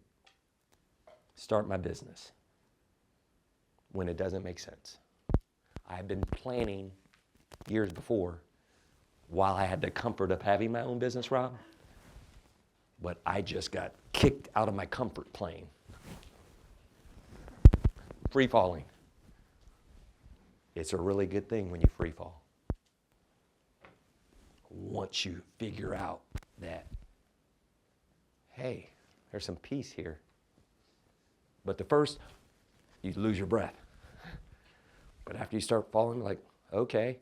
start my business when it doesn't make sense. I've been planning years before while I had the comfort of having my own business, Rob, but I just got kicked out of my comfort plane. Free falling. It's a really good thing when you free fall. Once you figure out that, hey, there's some peace here. But the first, you lose your breath. But after you start falling, like, okay.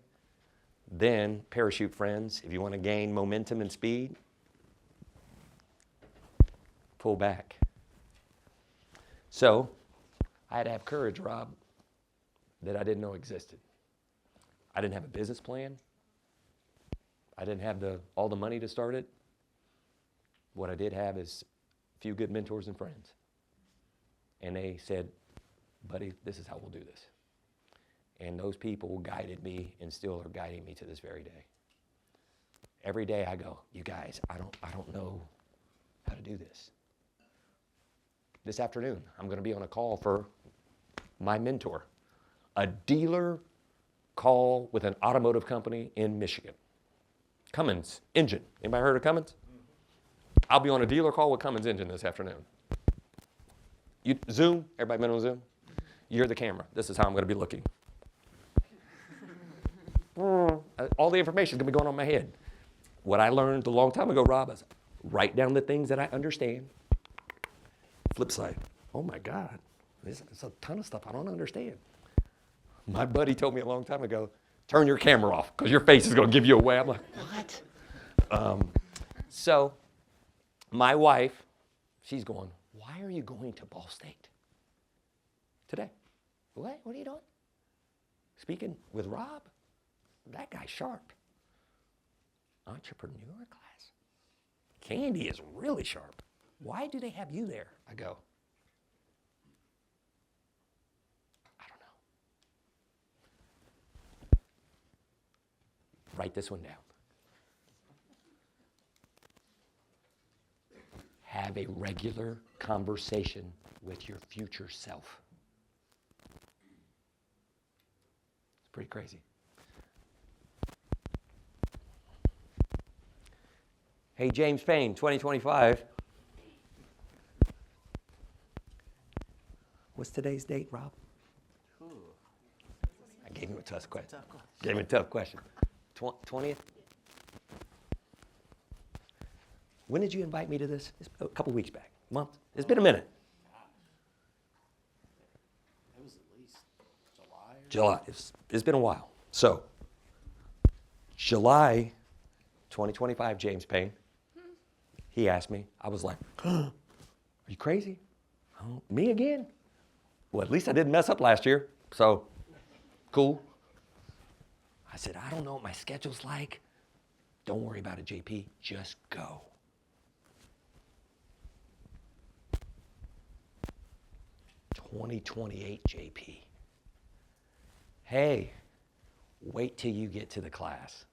Then, parachute friends, if you want to gain momentum and speed, pull back. So, I had to have courage, Rob, that I didn't know existed. I didn't have a business plan. I didn't have all the money to start it. What I did have is a few good mentors and friends. And they said, buddy, this is how we'll do this. And those people guided me and still are guiding me to this very day. Every day I go, you guys, I don't know how to do this. This afternoon, I'm going to be on a call for my mentor, a dealer call with an automotive company in Michigan. Cummins Engine. Anybody heard of Cummins? I'll be on a dealer call with Cummins Engine this afternoon. Zoom? Everybody been on Zoom? You're the camera. This is how I'm going to be looking. All the information is going to be going on in my head. What I learned a long time ago, Rob, is write down the things that I understand. Flip side. Oh my God, there's a ton of stuff I don't understand. My buddy told me a long time ago, turn your camera off because your face is going to give you away. I'm like, what? So my wife, she's going, why are you going to Ball State today? What are you doing? Speaking with Rob? That guy's sharp. Entrepreneur class? Candy is really sharp. Why do they have you there? I go, I don't know. Write this one down. Have a regular conversation with your future self. It's pretty crazy. Hey, James Payne, 2025. What's today's date, Rob? I gave him a tough question. Gave him a tough question. 20th? When did you invite me to this? It's a couple weeks back. A month? It's been a minute. It was at least July. It's been a while. So, July 2025, James Payne. He asked me. I was like, are you crazy? Oh, me again? Well, at least I didn't mess up last year, so cool. I said, I don't know what my schedule's like. Don't worry about it, JP. Just go. $2028, JP. Hey, wait till you get to the class.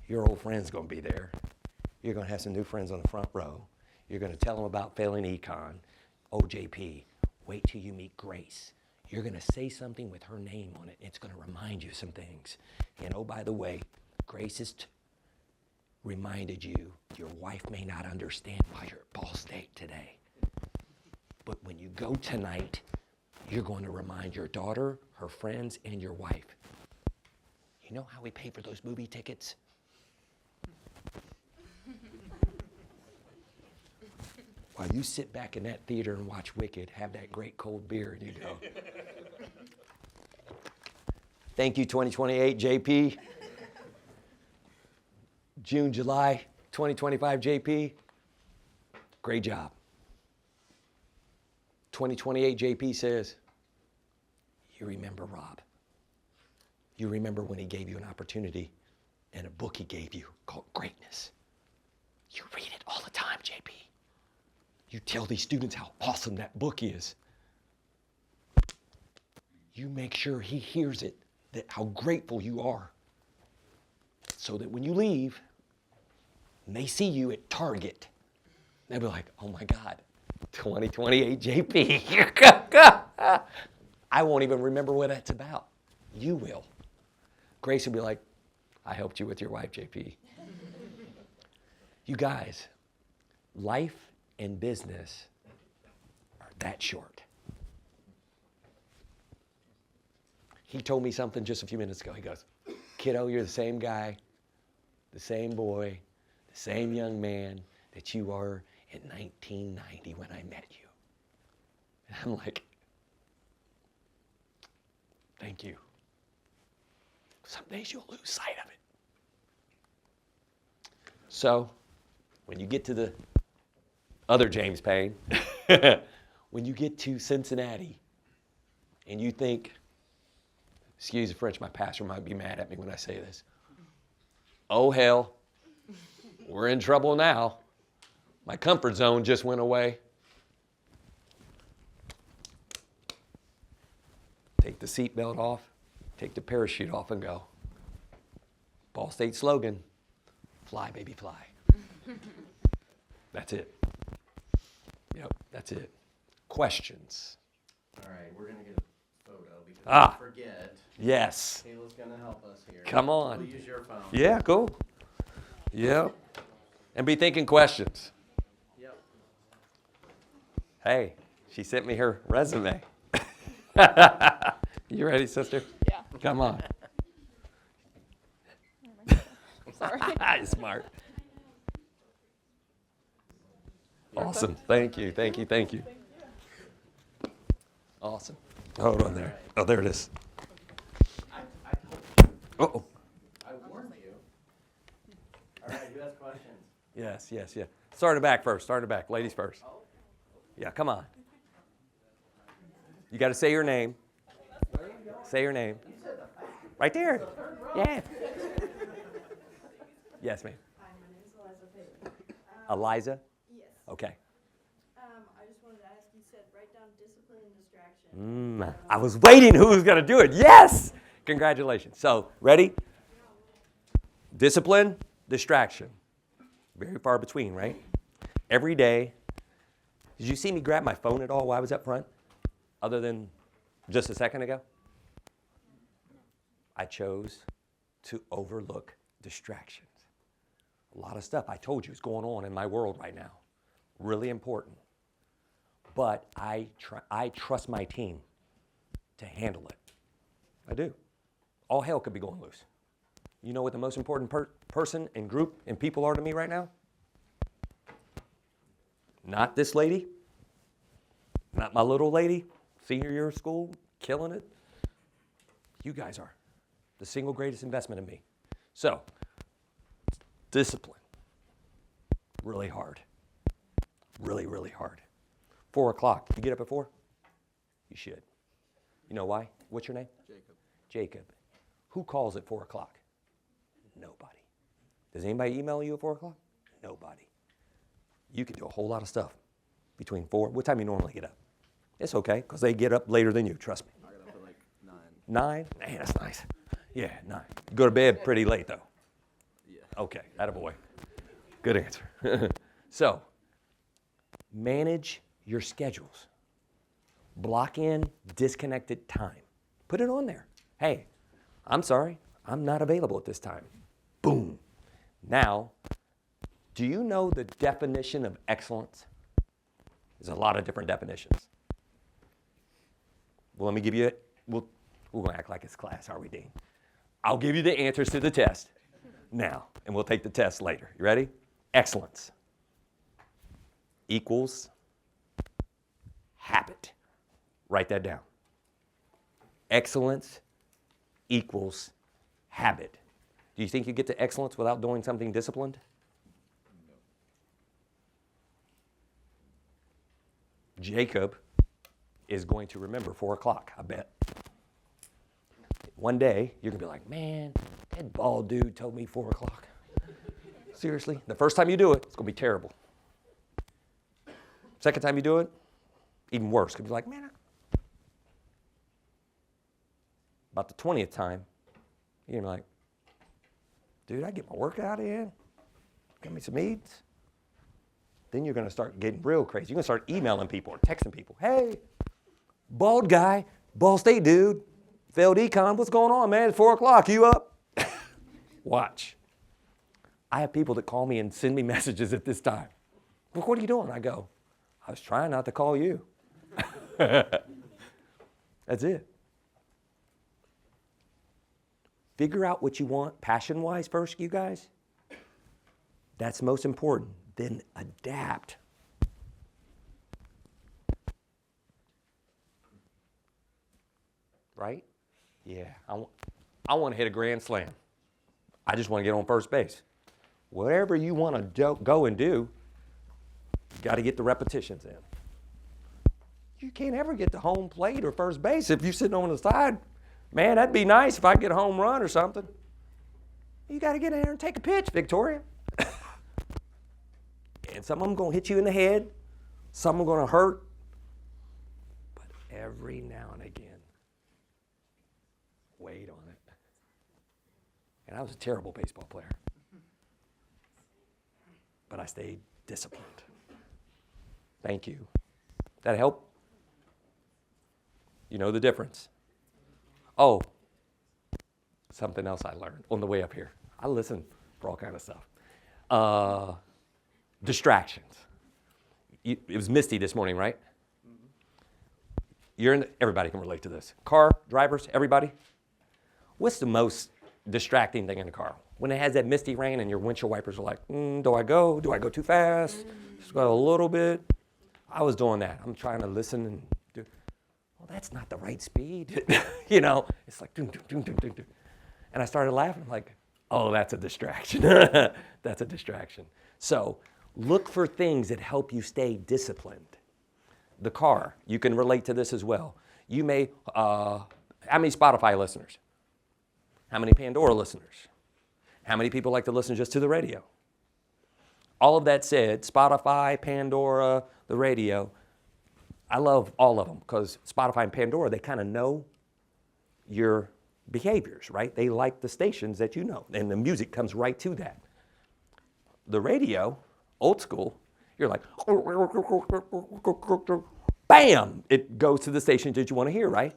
Your old friend's going to be there. You're going to have some new friends on the front row. You're going to tell them about failing econ. Oh, JP, wait till you meet Grace. You're going to say something with her name on it. It's going to remind you of some things. And oh, by the way, Grace has reminded you your wife may not understand why you're at Ball State today. But when you go tonight, you're going to remind your daughter, her friends, and your wife. You know how we pay for those movie tickets? While you sit back in that theater and watch Wicked, have that great cold beer, and you go. Thank you, 2028 JP. June, July 2025 JP. Great job. 2028 JP says, you remember Rob. You remember when he gave you an opportunity and a book he gave you called Greatness. You read it all the time, JP. You tell these students how awesome that book is. You make sure he hears it, that how grateful you are. So that when you leave, and they see you at Target, they'll be like, oh my God, 2028 JP. I won't even remember what that's about. You will. Grace will be like, I helped you with your wife, JP. You guys, life and business are that short. He told me something just a few minutes ago. He goes, kiddo, you're the same guy, the same boy, the same young man that you were in 1990 when I met you. And I'm like, thank you. Some days you'll lose sight of it. So, when you get to the other James Payne, when you get to Cincinnati and you think, excuse the French, my pastor might be mad at me when I say this. Oh hell, we're in trouble now. My comfort zone just went away. Take the seatbelt off, take the parachute off and go. Ball State slogan, fly baby fly. That's it. Yep, that's it. Questions? All right, we're going to get a photo because we forget. Yes. Kayla's going to help us here. Come on. We'll use your phone. Yeah, cool. Yep. And be thinking questions. Yep. Hey, she sent me her resume. You ready, sister? Yeah. Come on. Sorry. Smart. Awesome. Thank you. Thank you. Thank you. Awesome. Hold on there. Oh, there it is. Uh-oh. I warned you. All right, who has questions? Yes, yes, yes. Start it back first. Start it back. Ladies first. Yeah, come on. You got to say your name. Say your name. Right there. Yeah. Yes, ma'am. Hi, my name is Eliza Payton. Eliza? Yes. Okay. I just wanted to ask, you said write down discipline and distraction. I was waiting who was going to do it. Yes! Congratulations. So, ready? Discipline, distraction. Very far between, right? Every day. Did you see me grab my phone at all while I was up front? Other than just a second ago? I chose to overlook distractions. A lot of stuff I told you is going on in my world right now. Really important. But I trust my team to handle it. I do. All hell could be going loose. You know what the most important person and group and people are to me right now? Not this lady. Not my little lady, senior year of school, killing it. You guys are the single greatest investment in me. So, discipline. Really hard. Really, really hard. 4 o'clock. You get up at 4? You should. You know why? What's your name? Jacob. Jacob. Who calls at 4 o'clock? Nobody. Does anybody email you at 4 o'clock? Nobody. You can do a whole lot of stuff between 4. What time do you normally get up? It's okay, because they get up later than you, trust me. I got up at like 9. 9? Man, that's nice. Yeah, 9. You go to bed pretty late, though. Yeah. Okay, attaboy. Good answer. So, manage your schedules. Block in disconnected time. Put it on there. Hey, I'm sorry, I'm not available at this time. Boom. Now, do you know the definition of excellence? There's a lot of different definitions. Well, let me give you it. We're going to act like it's class, are we, Dean? I'll give you the answers to the test now, and we'll take the test later. You ready? Excellence equals habit. Write that down. Excellence equals habit. Do you think you get to excellence without doing something disciplined? Jacob is going to remember 4 o'clock, I bet. One day, you're going to be like, man, that bald dude told me 4 o'clock. Seriously? The first time you do it, it's going to be terrible. Second time you do it, even worse. Because you're like, man. About the 20th time, you're going to be like, dude, I get my workout in. Got me some eats. Then you're going to start getting real crazy. You're going to start emailing people or texting people. Hey, bald guy, Ball State dude, failed econ. What's going on, man? It's 4 o'clock. You up? Watch. I have people that call me and send me messages at this time. Look, what are you doing? I go, I was trying not to call you. That's it. Figure out what you want passion-wise first, you guys. That's most important. Then adapt. Right? Yeah. I want to hit a grand slam. I just want to get on first base. Whatever you want to go and do, you got to get the repetitions in. You can't ever get to home plate or first base if you're sitting on the side. Man, that'd be nice if I get a home run or something. You got to get in there and take a pitch, Victoria. And some of them going to hit you in the head. Some are going to hurt. But every now and again, wait on it. And I was a terrible baseball player. But I stayed disciplined. Thank you. That help? You know the difference. Oh, something else I learned on the way up here. I listen for all kind of stuff. Distractions. It was misty this morning, right? Everybody can relate to this. Car, drivers, everybody? What's the most distracting thing in the car? When it has that misty rain and your windshield wipers are like, do I go? Do I go too fast? Just go a little bit. I was doing that. I'm trying to listen and do. Well, that's not the right speed. You know, it's like, doom, doom, doom, doom, doom, doom. And I started laughing. I'm like, oh, that's a distraction. That's a distraction. So look for things that help you stay disciplined. The car, you can relate to this as well. You may, how many Spotify listeners? How many Pandora listeners? How many people like to listen just to the radio? All of that said, Spotify, Pandora, the radio, I love all of them because Spotify and Pandora, they kind of know your behaviors, right? They like the stations that you know, and the music comes right to that. The radio, old school, you're like, bam, it goes to the stations that you want to hear, right?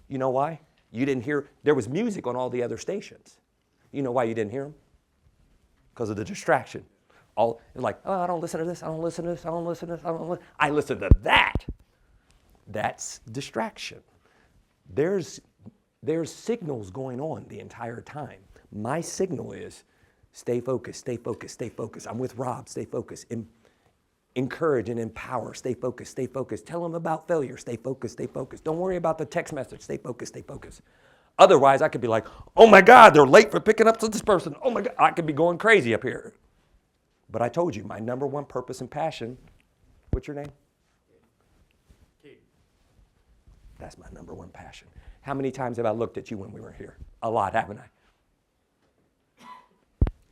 You know why? You didn't hear, there was music on all the other stations. You know why you didn't hear them? Because of the distraction. It's like, oh, I don't listen to this, I don't listen to this, I don't listen to this, I listen to that. That's distraction. There's signals going on the entire time. My signal is stay focused, stay focused, stay focused. I'm with Rob, stay focused. Encourage and empower, stay focused, stay focused. Tell them about failure, stay focused, stay focused. Don't worry about the text message, stay focused, stay focused. Otherwise, I could be like, oh my God, they're late for picking up this person. Oh my God, I could be going crazy up here. But I told you, my number one purpose and passion, what's your name? Kate. That's my number one passion. How many times have I looked at you when we were here? A lot, haven't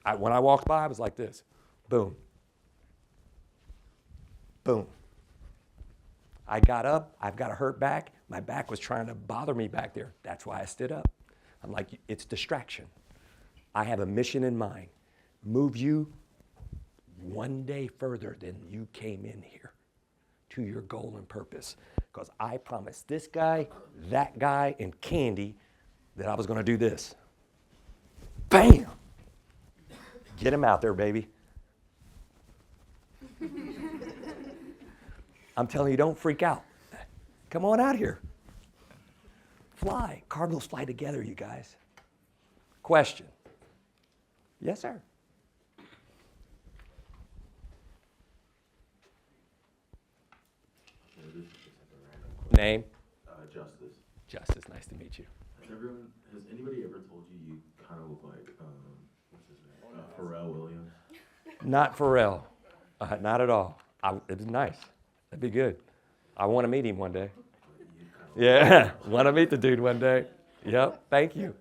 I? When I walked by, I was like this. Boom. Boom. I got up. I've got a hurt back. My back was trying to bother me back there. That's why I stood up. I'm like, it's distraction. I have a mission in mind. Move you one day further than you came in here to your goal and purpose. Because I promised this guy, that guy, and Candy that I was going to do this. Bam! Get him out there, baby. I'm telling you, don't freak out. Come on out here. Fly. Cardinals fly together, you guys. Question. Yes, sir. Name? Justice. Justice, nice to meet you. Has anybody ever told you you kind of look like, what's his name? Pharrell Williams? Not Pharrell. Not at all. It was nice. That'd be good. I want to meet him one day. Yeah, want to meet the dude one day. Yep, thank you.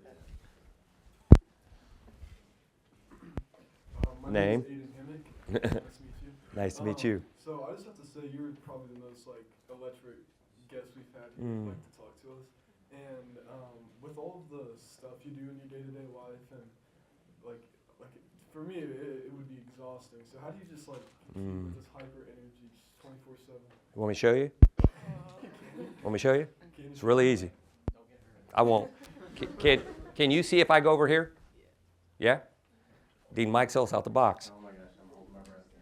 My Name? is Aiden Himmick. Nice to meet you. Nice to meet you. So I just have to say you're probably the most electric guest we've had here to talk to us. And with all of the stuff you do in your day-to-day life, and like for me it would be exhausting. So how do you just keep with this hyper energy just 24/7? You want me to show you? Want me to show you? It's really easy. I won't. Can you see if I go over here? Yeah? Dean Mike sells out the box. Oh my gosh, I'm holding my breath here.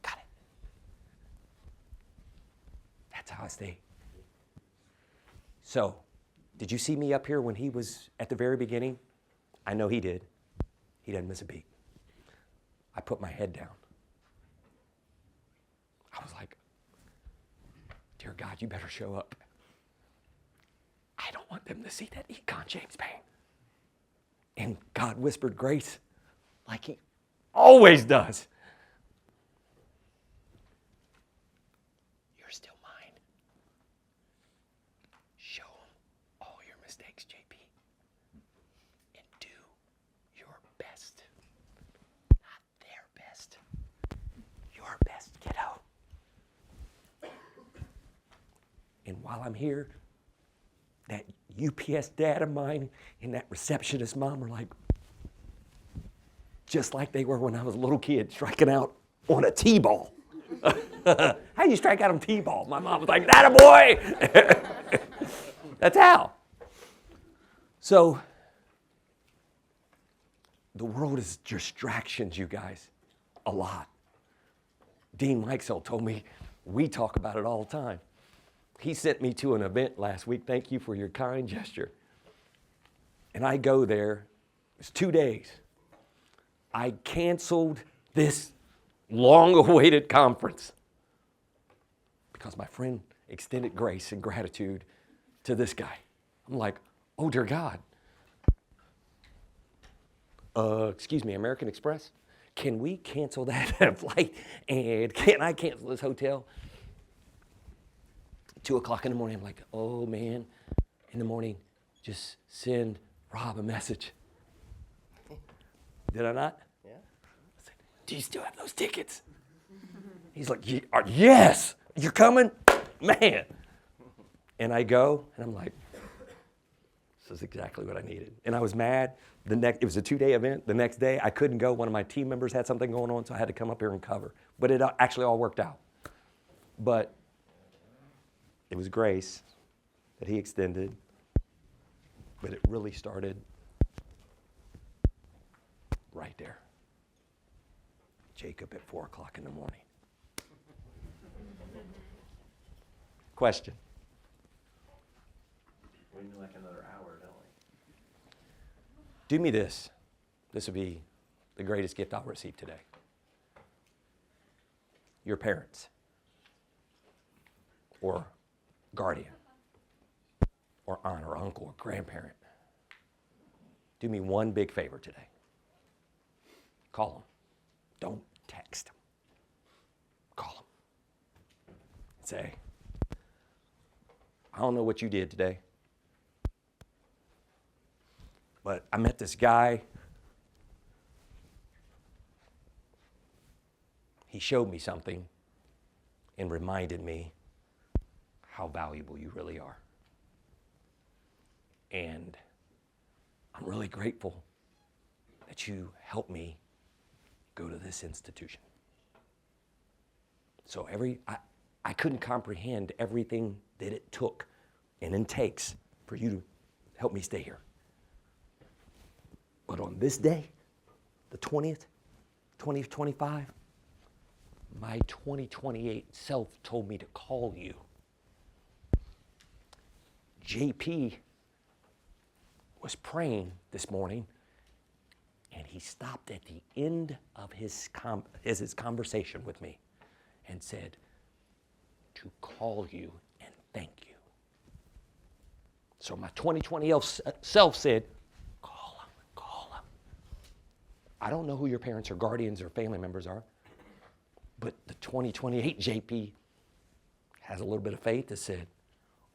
Got it. That's how I stay. So, did you see me up here when he was at the very beginning? I know he did. He doesn't miss a beat. I put my head down. I was like, dear God, you better show up. I don't want them to see that econ James Payne. And God whispered grace like he always does. You're still mine. Show them all your mistakes, JP. And do your best. Not their best. Your best, kiddo. And while I'm here, that UPS dad of mine and that receptionist mom are like, just like they were when I was a little kid, striking out on a T-ball. How do you strike out on T-ball? My mom was like, that a boy. That's how. So, the world is distractions, you guys, a lot. Dean Mikesell told me, we talk about it all the time. He sent me to an event last week. Thank you for your kind gesture. And I go there. It's 2 days. I canceled this long-awaited conference because my friend extended grace and gratitude to this guy. I'm like, oh, dear God. Excuse me, American Express? Can we cancel that flight? And can I cancel this hotel? 2 o'clock in the morning, I'm like, oh man, in the morning, just send Rob a message. Did I not? Yeah. I said, do you still have those tickets? He's like, yes, you're coming? Man. And I go, and I'm like, this is exactly what I needed. And I was mad. It was a 2-day event. The next day, I couldn't go. One of my team members had something going on, so I had to come up here and cover. But it actually all worked out. But it was grace that he extended, but it really started right there. Jacob at 4 o'clock in the morning. Question? We need like another hour, don't we? Do me this. This would be the greatest gift I'll receive today. Your parents or guardian or aunt or uncle or grandparent. Do me one big favor today. Call them. Don't text them. Call them. Say, I don't know what you did today, but I met this guy. He showed me something, and reminded me how valuable you really are. And I'm really grateful that you helped me go to this institution. So I couldn't comprehend everything that it took and then takes for you to help me stay here. But on this day, the 20th, 2025, my 2028 self told me to call you. JP was praying this morning, and he stopped at the end of his conversation with me and said to call you and thank you. So my 2020 self said, call him. I don't know who your parents or guardians or family members are, but the 2028 JP has a little bit of faith that said,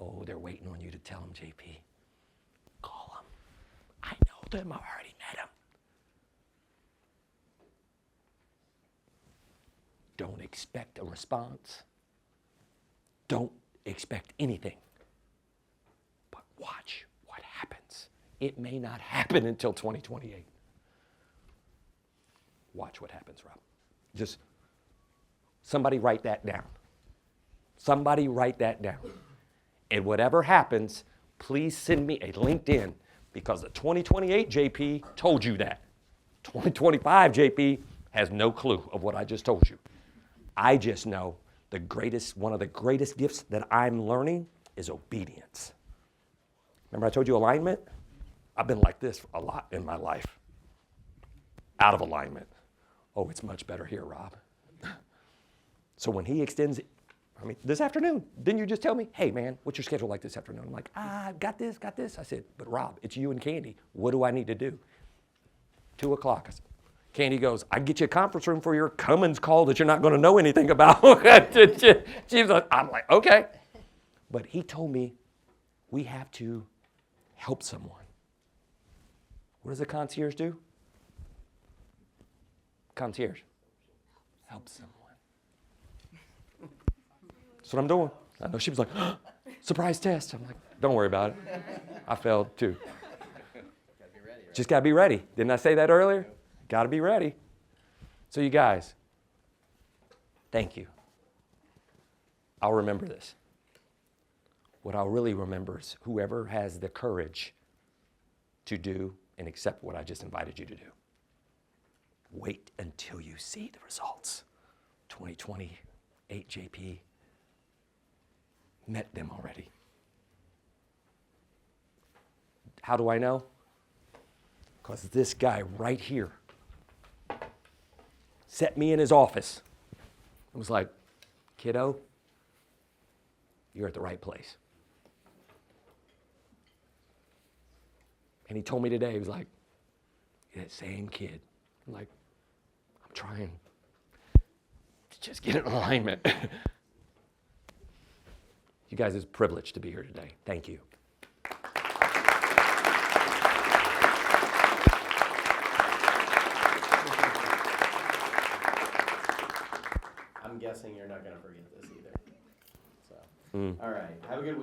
oh, they're waiting on you to tell them, JP. Call them. I know them. I already met them. Don't expect a response. Don't expect anything. But watch what happens. It may not happen until 2028. Watch what happens, Rob. Just somebody write that down. Somebody write that down. And whatever happens, please send me a LinkedIn, because the 2028 JP told you that. 2025 JP has no clue of what I just told you. I just know one of the greatest gifts that I'm learning is obedience. Remember I told you alignment? I've been like this a lot in my life. Out of alignment. Oh, it's much better here, Rob. So when he extends it, this afternoon, didn't you just tell me, hey man, what's your schedule like this afternoon? I'm like, got this. I said, but Rob, it's you and Candy. What do I need to do? 2 o'clock. I said, Candy goes, I can get you a conference room for your Cummins call that you're not going to know anything about. She's like, I'm like, okay. But he told me we have to help someone. What does a concierge do? Concierge. Help someone. That's what I'm doing. I know she was like, surprise test. I'm like, don't worry about it. I failed too. Gotta be ready, right? Just got to be ready. Didn't I say that earlier? Got to be ready. So you guys, thank you. I'll remember this. What I'll really remember is whoever has the courage to do and accept what I just invited you to do. Wait until you see the results. 2028 JP met them already. How do I know? Because this guy right here set me in his office and was like, kiddo, you're at the right place. And he told me today, he was like, you're that same kid. I'm like, I'm trying to just get in alignment. You guys, it's a privilege to be here today. Thank you. I'm guessing you're not going to forget this either. So, all right. Have a good weekend.